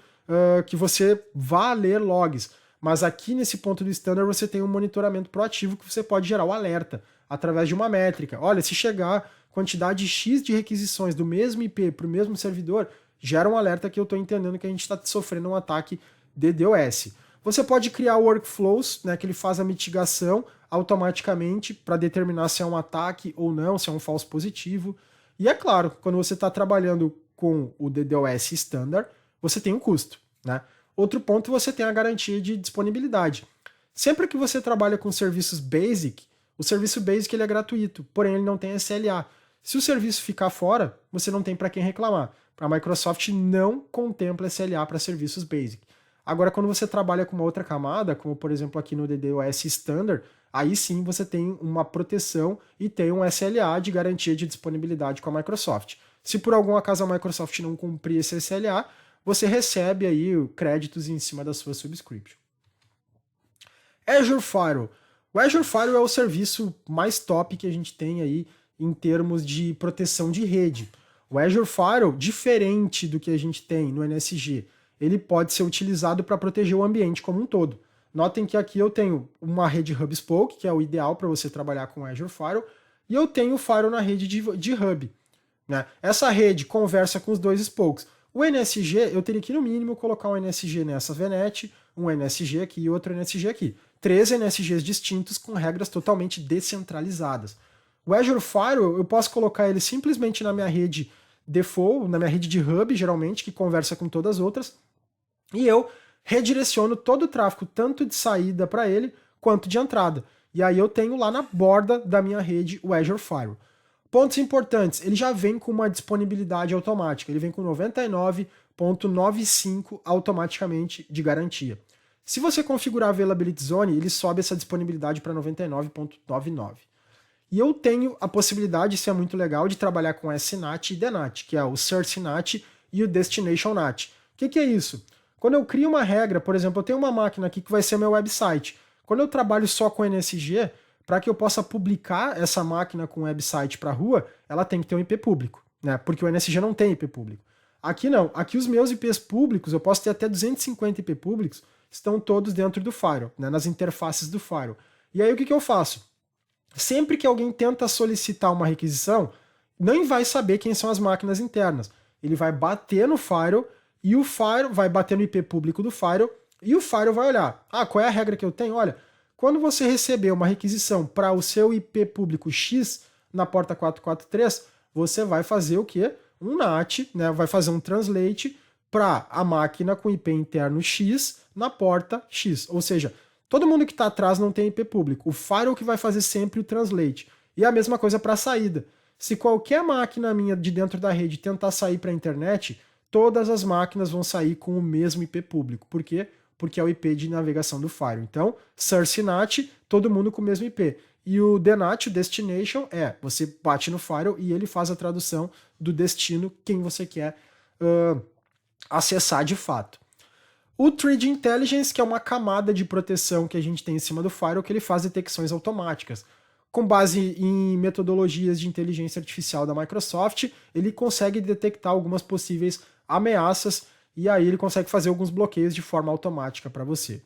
Speaker 1: que você vá ler logs. Mas aqui nesse ponto do Standard você tem um monitoramento proativo que você pode gerar o alerta através de uma métrica. Olha, se chegar quantidade X de requisições do mesmo IP para o mesmo servidor, gera um alerta que eu estou entendendo que a gente está sofrendo um ataque DDoS. Você pode criar workflows, né, que ele faz a mitigação automaticamente para determinar se é um ataque ou não, se é um falso positivo. E é claro, quando você está trabalhando com o DDoS Standard, você tem um custo, né? Outro ponto, você tem a garantia de disponibilidade. Sempre que você trabalha com serviços basic, o serviço basic ele é gratuito, porém ele não tem SLA. Se o serviço ficar fora, você não tem para quem reclamar. A Microsoft não contempla SLA para serviços basic. Agora, quando você trabalha com uma outra camada, como por exemplo aqui no DDoS Standard, aí sim você tem uma proteção e tem um SLA de garantia de disponibilidade com a Microsoft. Se por algum acaso a Microsoft não cumprir esse SLA, você recebe aí créditos em cima da sua subscription. Azure Firewall. O Azure Firewall é o serviço mais top que a gente tem aí em termos de proteção de rede. O Azure Firewall, diferente do que a gente tem no NSG, ele pode ser utilizado para proteger o ambiente como um todo. Notem que aqui eu tenho uma rede hub spoke, que é o ideal para você trabalhar com o Azure Firewall, e eu tenho o Firewall na rede de hub, né? Essa rede conversa com os dois spokes. O NSG, eu teria que no mínimo colocar um NSG nessa VNet, um NSG aqui e outro NSG aqui. 3 NSGs distintos com regras totalmente descentralizadas. O Azure Firewall, eu posso colocar ele simplesmente na minha rede default, na minha rede de hub, geralmente, que conversa com todas as outras, e eu redireciono todo o tráfego, tanto de saída para ele, quanto de entrada. E aí eu tenho lá na borda da minha rede o Azure Firewall. Pontos importantes, ele já vem com uma disponibilidade automática, ele vem com 99.95 automaticamente de garantia. Se você configurar a Availability Zone, ele sobe essa disponibilidade para 99.99. E eu tenho a possibilidade, isso é muito legal, de trabalhar com SNAT e DNAT, que é o Source NAT e o Destination NAT. O que é isso? Quando eu crio uma regra, por exemplo, eu tenho uma máquina aqui que vai ser meu website. Quando eu trabalho só com NSG, para que eu possa publicar essa máquina com website para a rua, ela tem que ter um IP público, né? Porque o NSG não tem IP público. Aqui não. Aqui os meus IPs públicos, eu posso ter até 250 IP públicos, estão todos dentro do firewall, né? Nas interfaces do firewall. E aí o que eu faço? Sempre que alguém tenta solicitar uma requisição, nem vai saber quem são as máquinas internas. Ele vai bater no firewall e o firewall vai bater no IP público do firewall e o firewall vai olhar. Ah, qual é a regra que eu tenho? Olha, quando você receber uma requisição para o seu IP público X na porta 443, você vai fazer o quê? Um NAT, né? Vai fazer um translate para a máquina com IP interno X na porta X. Ou seja, Todo mundo que está atrás não tem IP público. O firewall que vai fazer sempre o translate. E a mesma coisa para a saída. Se qualquer máquina minha de dentro da rede tentar sair para a internet, todas as máquinas vão sair com o mesmo IP público. Por quê? Porque é o IP de navegação do firewall. Então, source NAT, todo mundo com o mesmo IP. E o DNAT, o destination, você bate no firewall e ele faz a tradução do destino, quem você quer acessar de fato. O Thread Intelligence, que é uma camada de proteção que a gente tem em cima do firewall, que ele faz detecções automáticas. Com base em metodologias de inteligência artificial da Microsoft, ele consegue detectar algumas possíveis ameaças e aí ele consegue fazer alguns bloqueios de forma automática para você.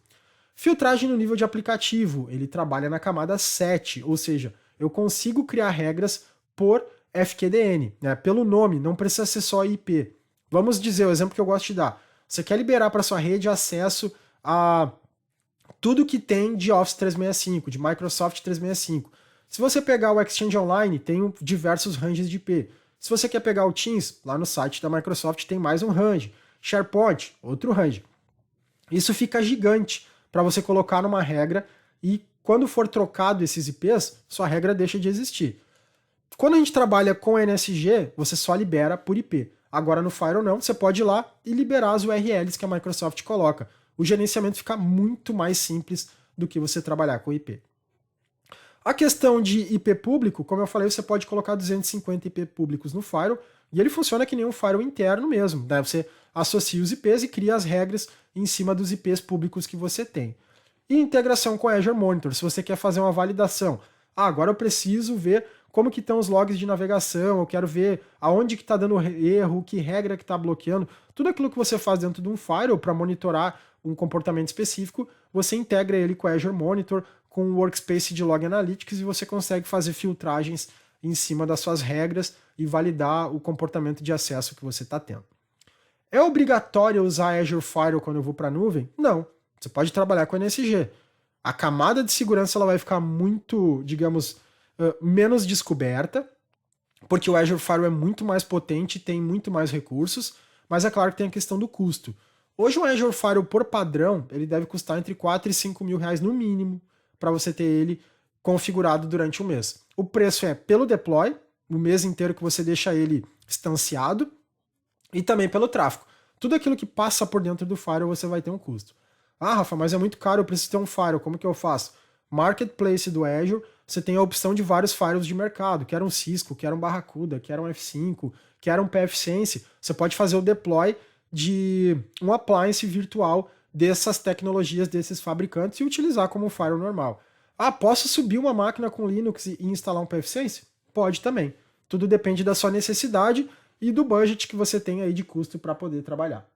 Speaker 1: Filtragem no nível de aplicativo, ele trabalha na camada 7, ou seja, eu consigo criar regras por FQDN, né? Pelo nome, não precisa ser só IP. Vamos dizer o exemplo que eu gosto de dar. Você quer liberar para sua rede acesso a tudo que tem de Office 365, de Microsoft 365. Se você pegar o Exchange Online, tem diversos ranges de IP. Se você quer pegar o Teams, lá no site da Microsoft tem mais um range. SharePoint, outro range. Isso fica gigante para você colocar numa regra e quando for trocado esses IPs, sua regra deixa de existir. Quando a gente trabalha com NSG, você só libera por IP. Agora no Firewall não, você pode ir lá e liberar as URLs que a Microsoft coloca. O gerenciamento fica muito mais simples do que você trabalhar com IP. A questão de IP público, como eu falei, você pode colocar 250 IP públicos no Firewall e ele funciona que nem um Firewall interno mesmo. Né? Você associa os IPs e cria as regras em cima dos IPs públicos que você tem. E integração com Azure Monitor, se você quer fazer uma validação. Agora eu preciso ver como que estão os logs de navegação, eu quero ver aonde que está dando erro, que regra que está bloqueando. Tudo aquilo que você faz dentro de um firewall para monitorar um comportamento específico, você integra ele com Azure Monitor, com o Workspace de Log Analytics e você consegue fazer filtragens em cima das suas regras e validar o comportamento de acesso que você está tendo. É obrigatório usar Azure Firewall quando eu vou para a nuvem? Não. Você pode trabalhar com NSG. A camada de segurança ela vai ficar muito, digamos, menos descoberta, porque o Azure Firewall é muito mais potente, tem muito mais recursos, mas é claro que tem a questão do custo. Hoje o Azure Firewall, por padrão, ele deve custar entre 4 e 5 mil reais no mínimo para você ter ele configurado durante um mês. O preço é pelo deploy, o mês inteiro que você deixa ele instanciado, e também pelo tráfego. Tudo aquilo que passa por dentro do firewall você vai ter um custo. Ah, Rafa, mas é muito caro, eu preciso ter um firewall, como que eu faço? Marketplace do Azure, você tem a opção de vários firewalls de mercado, quer um Cisco, quer um Barracuda, quer um F5, quer um pfSense. Você pode fazer o deploy de um appliance virtual dessas tecnologias, desses fabricantes e utilizar como um firewall normal. Ah, posso subir uma máquina com Linux e instalar um pfSense? Pode também. Tudo depende da sua necessidade e do budget que você tem aí de custo para poder trabalhar.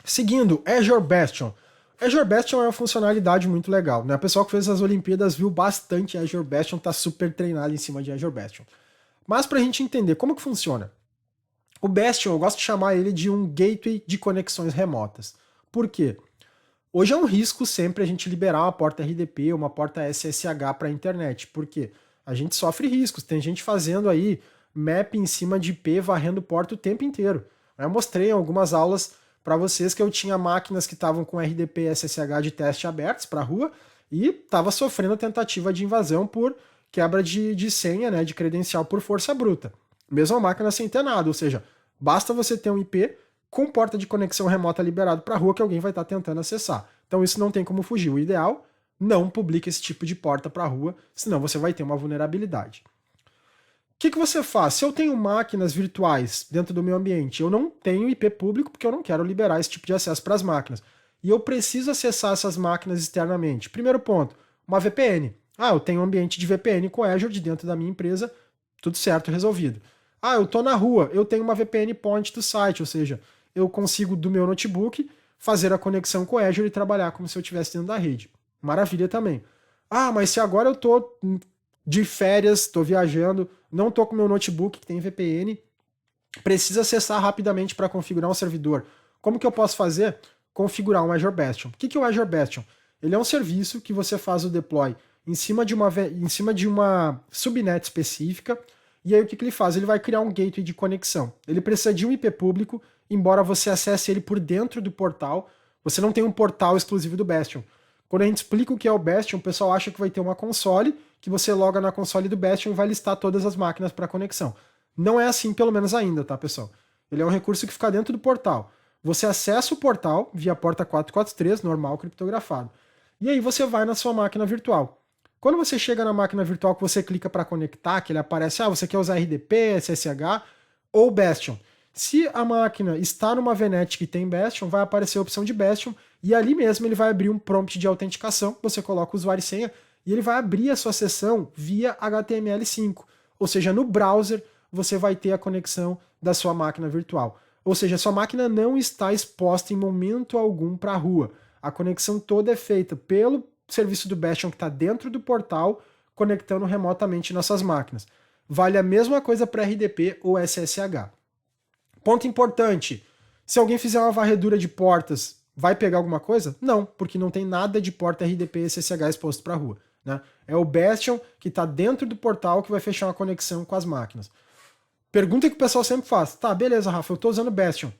Speaker 1: Seguindo, Azure Bastion. Azure Bastion é uma funcionalidade muito legal, né? O pessoal que fez as Olimpíadas viu bastante Azure Bastion, tá super treinado em cima de Azure Bastion. Mas para a gente entender como que funciona, o Bastion, eu gosto de chamar ele de um gateway de conexões remotas. Por quê? Hoje é um risco sempre a gente liberar uma porta RDP, uma porta SSH para a internet. Por quê? A gente sofre riscos. Tem gente fazendo aí map em cima de IP, varrendo porta o tempo inteiro. Eu mostrei em algumas aulas para vocês que eu tinha máquinas que estavam com RDP e SSH de teste abertos para a rua e estava sofrendo tentativa de invasão por quebra de senha, né, de credencial por força bruta. Mesmo a máquina sem ter nada, ou seja, basta você ter um IP com porta de conexão remota liberado para a rua que alguém vai estar tentando acessar. Então isso não tem como fugir. O ideal, não publique esse tipo de porta para a rua, senão você vai ter uma vulnerabilidade. O que você faz? Se eu tenho máquinas virtuais dentro do meu ambiente, eu não tenho IP público porque eu não quero liberar esse tipo de acesso para as máquinas. E eu preciso acessar essas máquinas externamente. Primeiro ponto, uma VPN. Ah, eu tenho um ambiente de VPN com Azure de dentro da minha empresa, tudo certo, resolvido. Ah, eu estou na rua, eu tenho uma VPN point do site, ou seja, eu consigo do meu notebook fazer a conexão com Azure e trabalhar como se eu estivesse dentro da rede. Maravilha também. Ah, mas se agora eu estou de férias, estou viajando, não estou com meu notebook que tem VPN, preciso acessar rapidamente para configurar um servidor. Como que eu posso fazer? Configurar um Azure Bastion. O que é o Azure Bastion? Ele é um serviço que você faz o deploy em cima de uma subnet específica, e aí o que ele faz? Ele vai criar um gateway de conexão. Ele precisa de um IP público, embora você acesse ele por dentro do portal, Você não tem um portal exclusivo do Bastion. Quando a gente explica o que é o Bastion, o pessoal acha que vai ter uma console, que você loga na console do Bastion e vai listar todas as máquinas para conexão. Não é assim, pelo menos ainda, tá, pessoal? Ele é um recurso que fica dentro do portal. Você acessa o portal via porta 443, normal, criptografado. E aí você vai na sua máquina virtual. Quando você chega na máquina virtual que você clica para conectar, que ele aparece, você quer usar RDP, SSH ou Bastion. Se a máquina está numa VNet que tem Bastion, vai aparecer a opção de Bastion e ali mesmo ele vai abrir um prompt de autenticação, você coloca o usuário e senha e ele vai abrir a sua sessão via HTML5. Ou seja, no browser você vai ter a conexão da sua máquina virtual. Ou seja, a sua máquina não está exposta em momento algum para a rua. A conexão toda é feita pelo serviço do Bastion que está dentro do portal, conectando remotamente nossas máquinas. Vale a mesma coisa para RDP ou SSH. Ponto importante, se alguém fizer uma varredura de portas, vai pegar alguma coisa? Não, porque não tem nada de porta RDP e SSH exposto para a rua. Né? É o Bastion que está dentro do portal que vai fechar uma conexão com as máquinas. Pergunta que o pessoal sempre faz. Tá, beleza, Rafa, eu estou usando Bastion.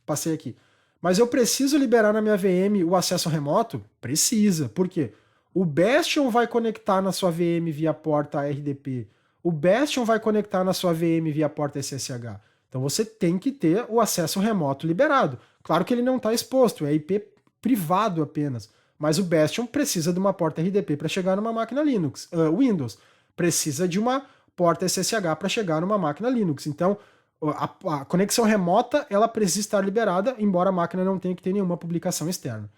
Speaker 1: Passei aqui. Mas eu preciso liberar na minha VM o acesso remoto? Precisa. Por quê? O Bastion vai conectar na sua VM via porta RDP. O Bastion vai conectar na sua VM via porta SSH. Então você tem que ter o acesso remoto liberado. Claro que ele não está exposto, é IP privado apenas. Mas o Bastion precisa de uma porta RDP para chegar numa máquina Windows. Precisa de uma porta SSH para chegar numa máquina Linux. Então, a conexão remota ela precisa estar liberada, embora a máquina não tenha que ter nenhuma publicação externa.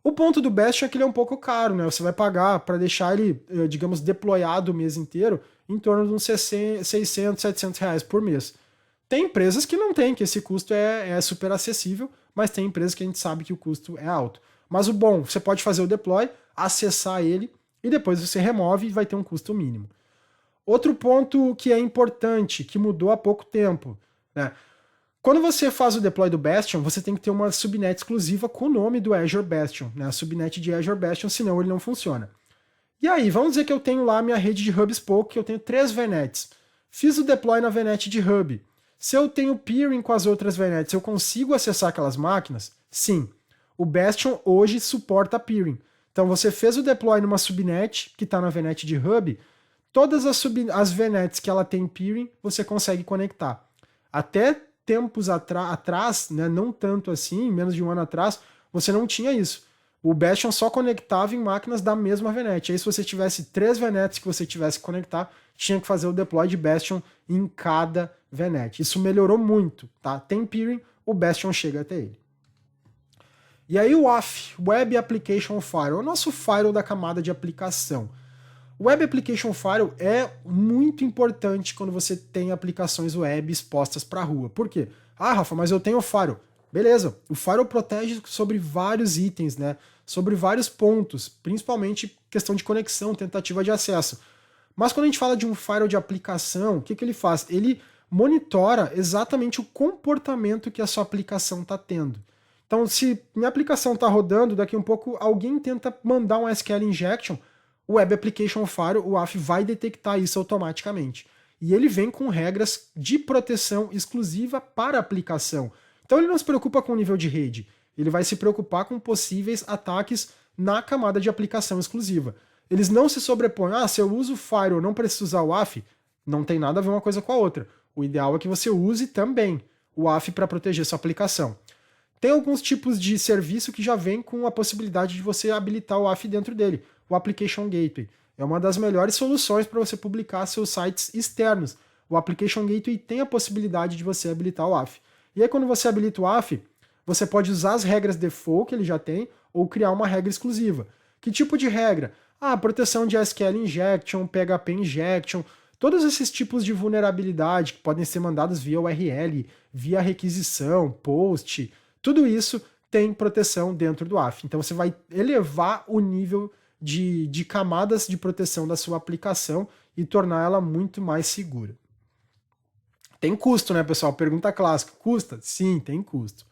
Speaker 1: O ponto do Bastion é que ele é um pouco caro, né? Você vai pagar para deixar ele, digamos, deployado o mês inteiro em torno de uns 600, 700 reais por mês. Tem empresas que não tem, que esse custo é super acessível, mas tem empresas que a gente sabe que o custo é alto. Mas o bom, você pode fazer o deploy, acessar ele e depois você remove e vai ter um custo mínimo. Outro ponto que é importante, que mudou há pouco tempo, né? Quando você faz o deploy do Bastion, você tem que ter uma subnet exclusiva com o nome do Azure Bastion, né? A subnet de Azure Bastion, senão ele não funciona. E aí, vamos dizer que eu tenho lá minha rede de hub-spoke, que eu tenho 3 VNets. Fiz o deploy na VNet de hub. Se eu tenho peering com as outras VNets, eu consigo acessar aquelas máquinas? Sim. O Bastion hoje suporta peering. Então você fez o deploy numa subnet, que está na VNet de hub, todas as VNets que ela tem peering, você consegue conectar. Até tempos atrás, né, não tanto assim, menos de um ano atrás, você não tinha isso. O Bastion só conectava em máquinas da mesma VNet. Aí se você tivesse 3 VNets que você tivesse que conectar, tinha que fazer o deploy de Bastion em cada VNet. Isso melhorou muito, tá? Tem peering, o Bastion chega até ele. E aí o WAF, Web Application Firewall, o nosso firewall da camada de aplicação. O Web Application Firewall é muito importante quando você tem aplicações web expostas para a rua. Por quê? Ah, Rafa, mas eu tenho o firewall. Beleza, o firewall protege sobre vários itens, né? Sobre vários pontos, principalmente questão de conexão, tentativa de acesso. Mas quando a gente fala de um firewall de aplicação, o que ele faz? Ele monitora exatamente o comportamento que a sua aplicação está tendo. Então, se minha aplicação está rodando, daqui a um pouco alguém tenta mandar um SQL injection, o Web Application Firewall, o WAF, vai detectar isso automaticamente. E ele vem com regras de proteção exclusiva para a aplicação. Então ele não se preocupa com o nível de rede, ele vai se preocupar com possíveis ataques na camada de aplicação exclusiva. Eles não se sobrepõem, se eu uso o Firewall, não preciso usar o WAF, não tem nada a ver uma coisa com a outra. O ideal é que você use também o WAF para proteger sua aplicação. Tem alguns tipos de serviço que já vem com a possibilidade de você habilitar o WAF dentro dele. O Application Gateway é uma das melhores soluções para você publicar seus sites externos. O Application Gateway tem a possibilidade de você habilitar o WAF. E aí quando você habilita o WAF, você pode usar as regras default que ele já tem ou criar uma regra exclusiva. Que tipo de regra? Proteção de SQL injection, PHP injection, todos esses tipos de vulnerabilidade que podem ser mandados via URL, via requisição, post, tudo isso tem proteção dentro do WAF. Então você vai elevar o nível de camadas de proteção da sua aplicação e tornar ela muito mais segura. Tem custo, né, pessoal? Pergunta clássica. Custa? Sim, tem custo.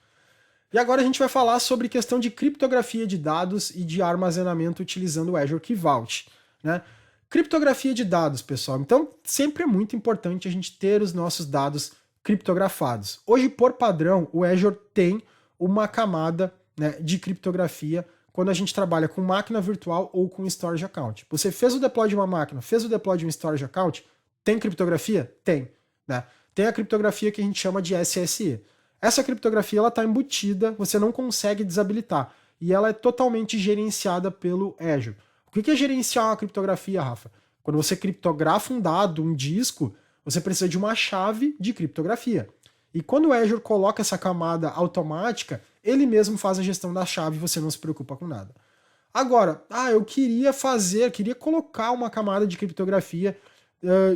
Speaker 1: E agora a gente vai falar sobre questão de criptografia de dados e de armazenamento utilizando o Azure Key Vault, né? Criptografia de dados, pessoal. Então, sempre é muito importante a gente ter os nossos dados criptografados. Hoje, por padrão, o Azure tem uma camada né, de criptografia quando a gente trabalha com máquina virtual ou com storage account. Você fez o deploy de uma máquina, fez o deploy de um storage account, tem criptografia? Tem. Né? Tem a criptografia que a gente chama de SSE. Essa criptografia está embutida, você não consegue desabilitar. E ela é totalmente gerenciada pelo Azure. O que é gerenciar uma criptografia, Rafa? Quando você criptografa um dado, um disco, você precisa de uma chave de criptografia. E quando o Azure coloca essa camada automática, ele mesmo faz a gestão da chave e você não se preocupa com nada. Agora, eu queria colocar uma camada de criptografia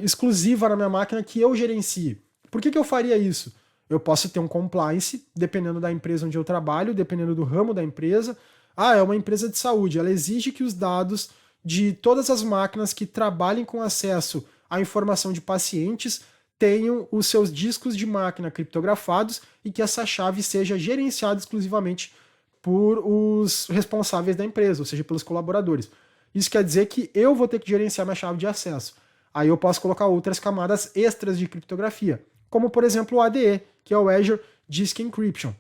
Speaker 1: exclusiva na minha máquina que eu gerencie. Por que eu faria isso? Eu posso ter um compliance, dependendo da empresa onde eu trabalho, dependendo do ramo da empresa. É uma empresa de saúde, ela exige que os dados de todas as máquinas que trabalhem com acesso à informação de pacientes tenham os seus discos de máquina criptografados e que essa chave seja gerenciada exclusivamente por os responsáveis da empresa, ou seja, pelos colaboradores. Isso quer dizer que eu vou ter que gerenciar minha chave de acesso. Aí eu posso colocar outras camadas extras de criptografia, como por exemplo o ADE, que é o Azure Disk Encryption.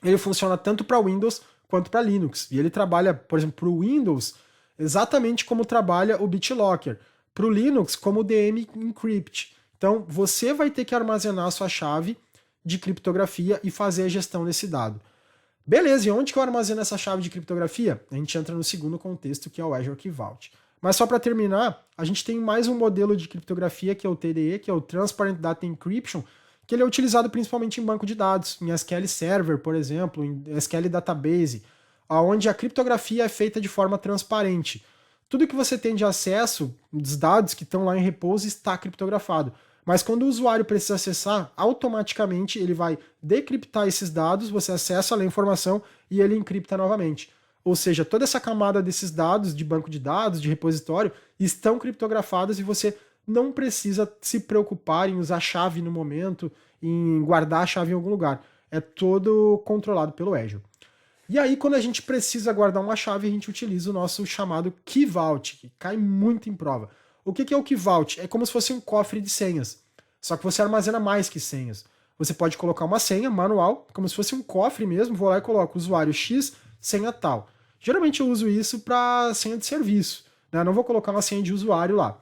Speaker 1: Ele funciona tanto para Windows quanto para Linux. E ele trabalha, por exemplo, para o Windows exatamente como trabalha o BitLocker. Para o Linux, como o DM Encrypt. Então, você vai ter que armazenar a sua chave de criptografia e fazer a gestão desse dado. Beleza, e onde que eu armazeno essa chave de criptografia? A gente entra no segundo contexto, que é o Azure Key Vault. Mas só para terminar, a gente tem mais um modelo de criptografia, que é o TDE, que é o Transparent Data Encryption, que ele é utilizado principalmente em banco de dados, em SQL Server, por exemplo, em SQL Database, onde a criptografia é feita de forma transparente. Tudo que você tem de acesso, dos dados que estão lá em repouso, está criptografado. Mas quando o usuário precisa acessar, automaticamente ele vai decriptar esses dados, você acessa a informação e ele encripta novamente. Ou seja, toda essa camada desses dados, de banco de dados, de repositório, estão criptografadas e você não precisa se preocupar em usar a chave no momento, em guardar a chave em algum lugar. É todo controlado pelo Azure. E aí, quando a gente precisa guardar uma chave, a gente utiliza o nosso chamado Key Vault, que cai muito em prova. O que é o Key Vault? É como se fosse um cofre de senhas, só que você armazena mais que senhas. Você pode colocar uma senha manual, como se fosse um cofre mesmo, vou lá e coloco usuário X, senha tal. Geralmente eu uso isso para senha de serviço, né? Não vou colocar uma senha de usuário lá.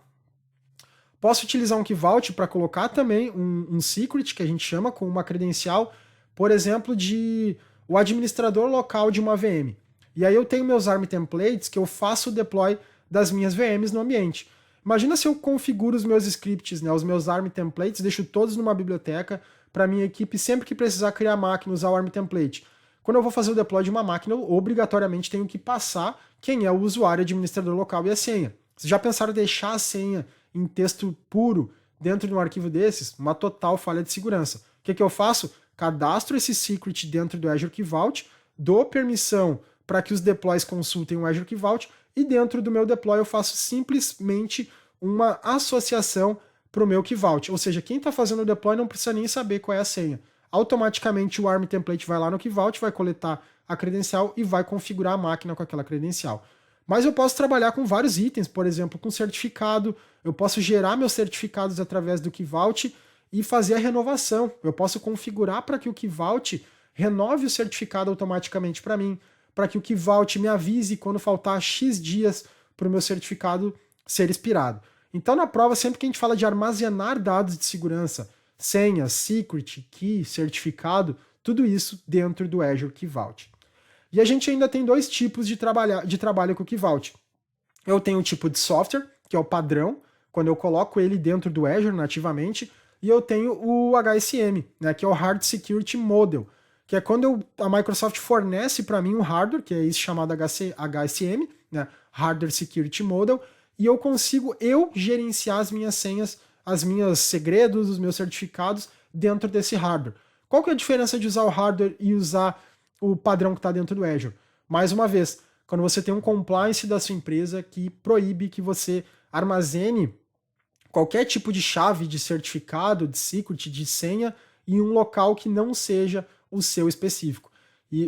Speaker 1: Posso utilizar um Key Vault para colocar também um secret, que a gente chama, com uma credencial, por exemplo, de o administrador local de uma VM. E aí eu tenho meus ARM templates que eu faço o deploy das minhas VMs no ambiente. Imagina se eu configuro os meus scripts, né, os meus ARM templates, deixo todos numa biblioteca para minha equipe sempre que precisar criar máquina usar o ARM template. Quando eu vou fazer o deploy de uma máquina, eu obrigatoriamente tenho que passar quem é o usuário, administrador local e a senha. Vocês já pensaram em deixar a senha em texto puro dentro de um arquivo desses? Uma total falha de segurança. O que eu faço? Cadastro esse secret dentro do Azure Key Vault, dou permissão para que os deploys consultem o Azure Key Vault e dentro do meu deploy eu faço simplesmente uma associação para o meu Key Vault. Ou seja, quem está fazendo o deploy não precisa nem saber qual é a senha. Automaticamente o ARM template vai lá no Key Vault, vai coletar a credencial e vai configurar a máquina com aquela credencial. Mas eu posso trabalhar com vários itens, por exemplo, com certificado, eu posso gerar meus certificados através do Key Vault e fazer a renovação. Eu posso configurar para que o Key Vault renove o certificado automaticamente para mim, para que o Key Vault me avise quando faltar X dias para o meu certificado ser expirado. Então, na prova, sempre que a gente fala de armazenar dados de segurança, senha, secret, key, certificado, tudo isso dentro do Azure Key Vault. E a gente ainda tem dois tipos de trabalho com o Key Vault. Eu tenho o tipo de software, que é o padrão, quando eu coloco ele dentro do Azure nativamente, e eu tenho o HSM, né, que é o Hard Security Model, que é quando a Microsoft fornece para mim um hardware, que é isso chamado HSM, né, Hardware Security Model, e eu consigo gerenciar as minhas senhas, as minhas segredos, os meus certificados dentro desse hardware. Qual que é a diferença de usar o hardware e usar o padrão que está dentro do Azure? Mais uma vez, quando você tem um compliance da sua empresa que proíbe que você armazene qualquer tipo de chave, de certificado, de secret, de senha em um local que não seja o seu específico.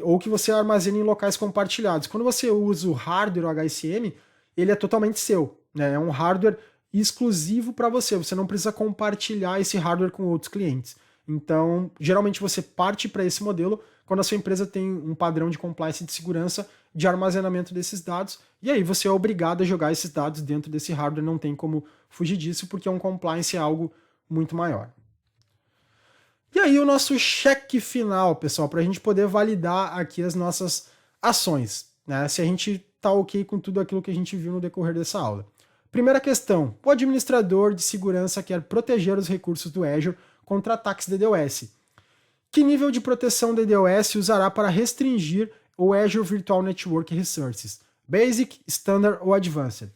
Speaker 1: Ou que você armazene em locais compartilhados. Quando você usa o hardware, o HSM, ele é totalmente seu, né? É um hardware exclusivo para você. Você não precisa compartilhar esse hardware com outros clientes. Então, geralmente você parte para esse modelo quando a sua empresa tem um padrão de compliance de segurança de armazenamento desses dados, e aí você é obrigado a jogar esses dados dentro desse hardware, não tem como fugir disso, porque um compliance é algo muito maior. E aí o nosso cheque final, pessoal, para a gente poder validar aqui as nossas ações, né? Se a gente está ok com tudo aquilo que a gente viu no decorrer dessa aula. Primeira questão, o administrador de segurança quer proteger os recursos do Azure contra ataques DDoS. Que nível de proteção DDoS usará para restringir o Azure Virtual Network Resources? Basic, Standard ou Advanced?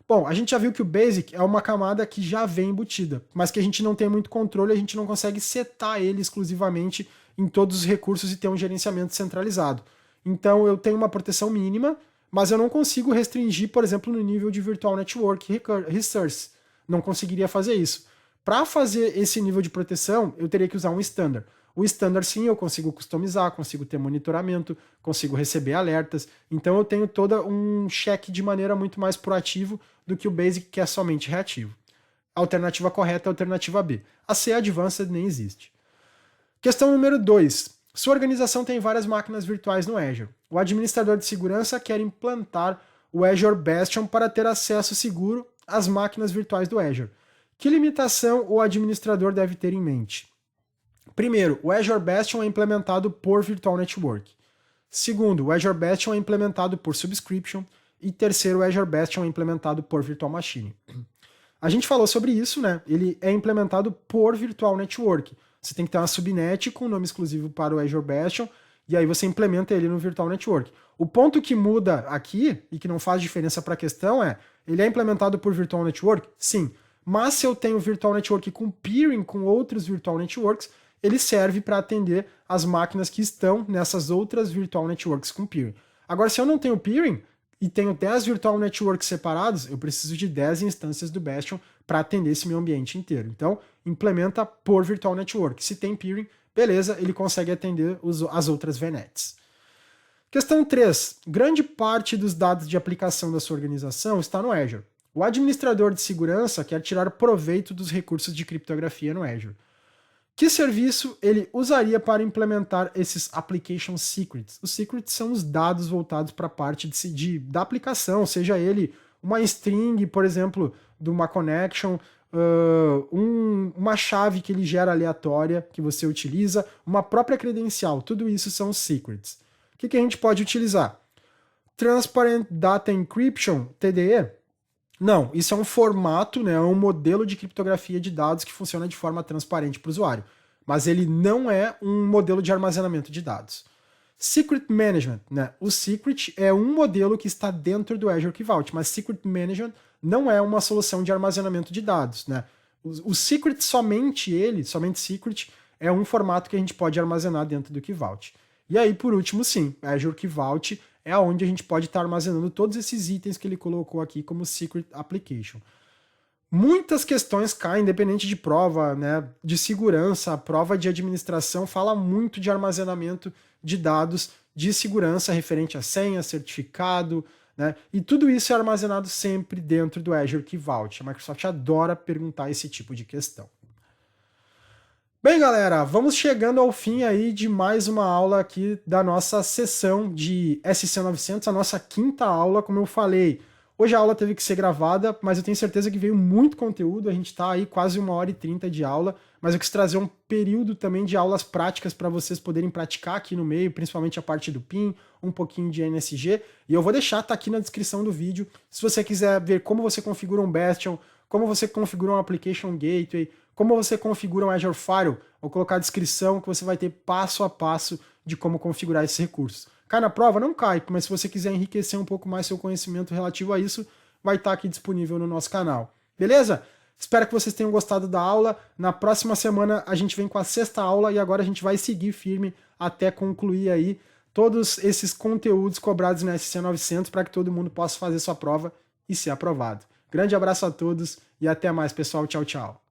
Speaker 1: Bom, a gente já viu que o Basic é uma camada que já vem embutida, mas que a gente não tem muito controle, a gente não consegue setar ele exclusivamente em todos os recursos e ter um gerenciamento centralizado. Então eu tenho uma proteção mínima, mas eu não consigo restringir, por exemplo, no nível de Virtual Network Resource. Não conseguiria fazer isso. Para fazer esse nível de proteção, eu teria que usar um Standard. O Standard, sim, eu consigo customizar, consigo ter monitoramento, consigo receber alertas. Então eu tenho todo um check de maneira muito mais proativo do que o Basic, que é somente reativo. A alternativa correta é a alternativa B. A C, Advanced, nem existe. Questão número 2. Sua organização tem várias máquinas virtuais no Azure. O administrador de segurança quer implantar o Azure Bastion para ter acesso seguro às máquinas virtuais do Azure. Que limitação o administrador deve ter em mente? Primeiro, o Azure Bastion é implementado por Virtual Network. Segundo, o Azure Bastion é implementado por Subscription. E terceiro, o Azure Bastion é implementado por Virtual Machine. A gente falou sobre isso, né? Ele é implementado por Virtual Network. Você tem que ter uma subnet com nome exclusivo para o Azure Bastion, e aí você implementa ele no Virtual Network. O ponto que muda aqui, e que não faz diferença para a questão, é, ele é implementado por Virtual Network? Sim. Mas se eu tenho Virtual Network com peering com outros Virtual Networks, ele serve para atender as máquinas que estão nessas outras Virtual Networks com peering. Agora, se eu não tenho peering, e tenho 10 Virtual Networks separados, eu preciso de 10 instâncias do Bastion para atender esse meu ambiente inteiro. Então, implementa por Virtual Network. Se tem peering, beleza, ele consegue atender as outras VNets. Questão 3. Grande parte dos dados de aplicação da sua organização está no Azure. O administrador de segurança quer tirar proveito dos recursos de criptografia no Azure. Que serviço ele usaria para implementar esses application secrets? Os secrets são os dados voltados para a parte da aplicação, seja ele uma string, por exemplo, de uma connection, uma chave que ele gera aleatória que você utiliza, uma própria credencial, tudo isso são os secrets. O que a gente pode utilizar? Transparent Data Encryption, TDE? Não, isso é um formato, né, é um modelo de criptografia de dados que funciona de forma transparente para o usuário, mas ele não é um modelo de armazenamento de dados. Secret Management, né, o Secret é um modelo que está dentro do Azure Key Vault, mas Secret Management não é uma solução de armazenamento de dados, né. O Secret, somente Secret, é um formato que a gente pode armazenar dentro do Key Vault. E aí, por último, sim, Azure Key Vault é onde a gente pode estar armazenando todos esses itens que ele colocou aqui como Secret Application. Muitas questões caem, independente de prova, né, de segurança, prova de administração, fala muito de armazenamento de dados de segurança referente a senha, certificado, né, e tudo isso é armazenado sempre dentro do Azure Key Vault. A Microsoft adora perguntar esse tipo de questão. Bem, galera, vamos chegando ao fim aí de mais uma aula aqui da nossa sessão de SC900, a nossa quinta aula, como eu falei. Hoje a aula teve que ser gravada, mas eu tenho certeza que veio muito conteúdo, a gente está aí quase 1h30 de aula, mas eu quis trazer um período também de aulas práticas para vocês poderem praticar aqui no meio, principalmente a parte do PIN, um pouquinho de NSG, e eu vou deixar, tá aqui na descrição do vídeo, se você quiser ver como você configura um Bastion, como você configura um Application Gateway, como você configura um Azure Firewall, vou colocar a descrição que você vai ter passo a passo de como configurar esses recursos. Cai na prova? Não cai, mas se você quiser enriquecer um pouco mais seu conhecimento relativo a isso, vai estar aqui disponível no nosso canal. Beleza? Espero que vocês tenham gostado da aula. Na próxima semana a gente vem com a sexta aula e agora a gente vai seguir firme até concluir aí todos esses conteúdos cobrados na SC900 para que todo mundo possa fazer sua prova e ser aprovado. Grande abraço a todos e até mais, pessoal. Tchau, tchau.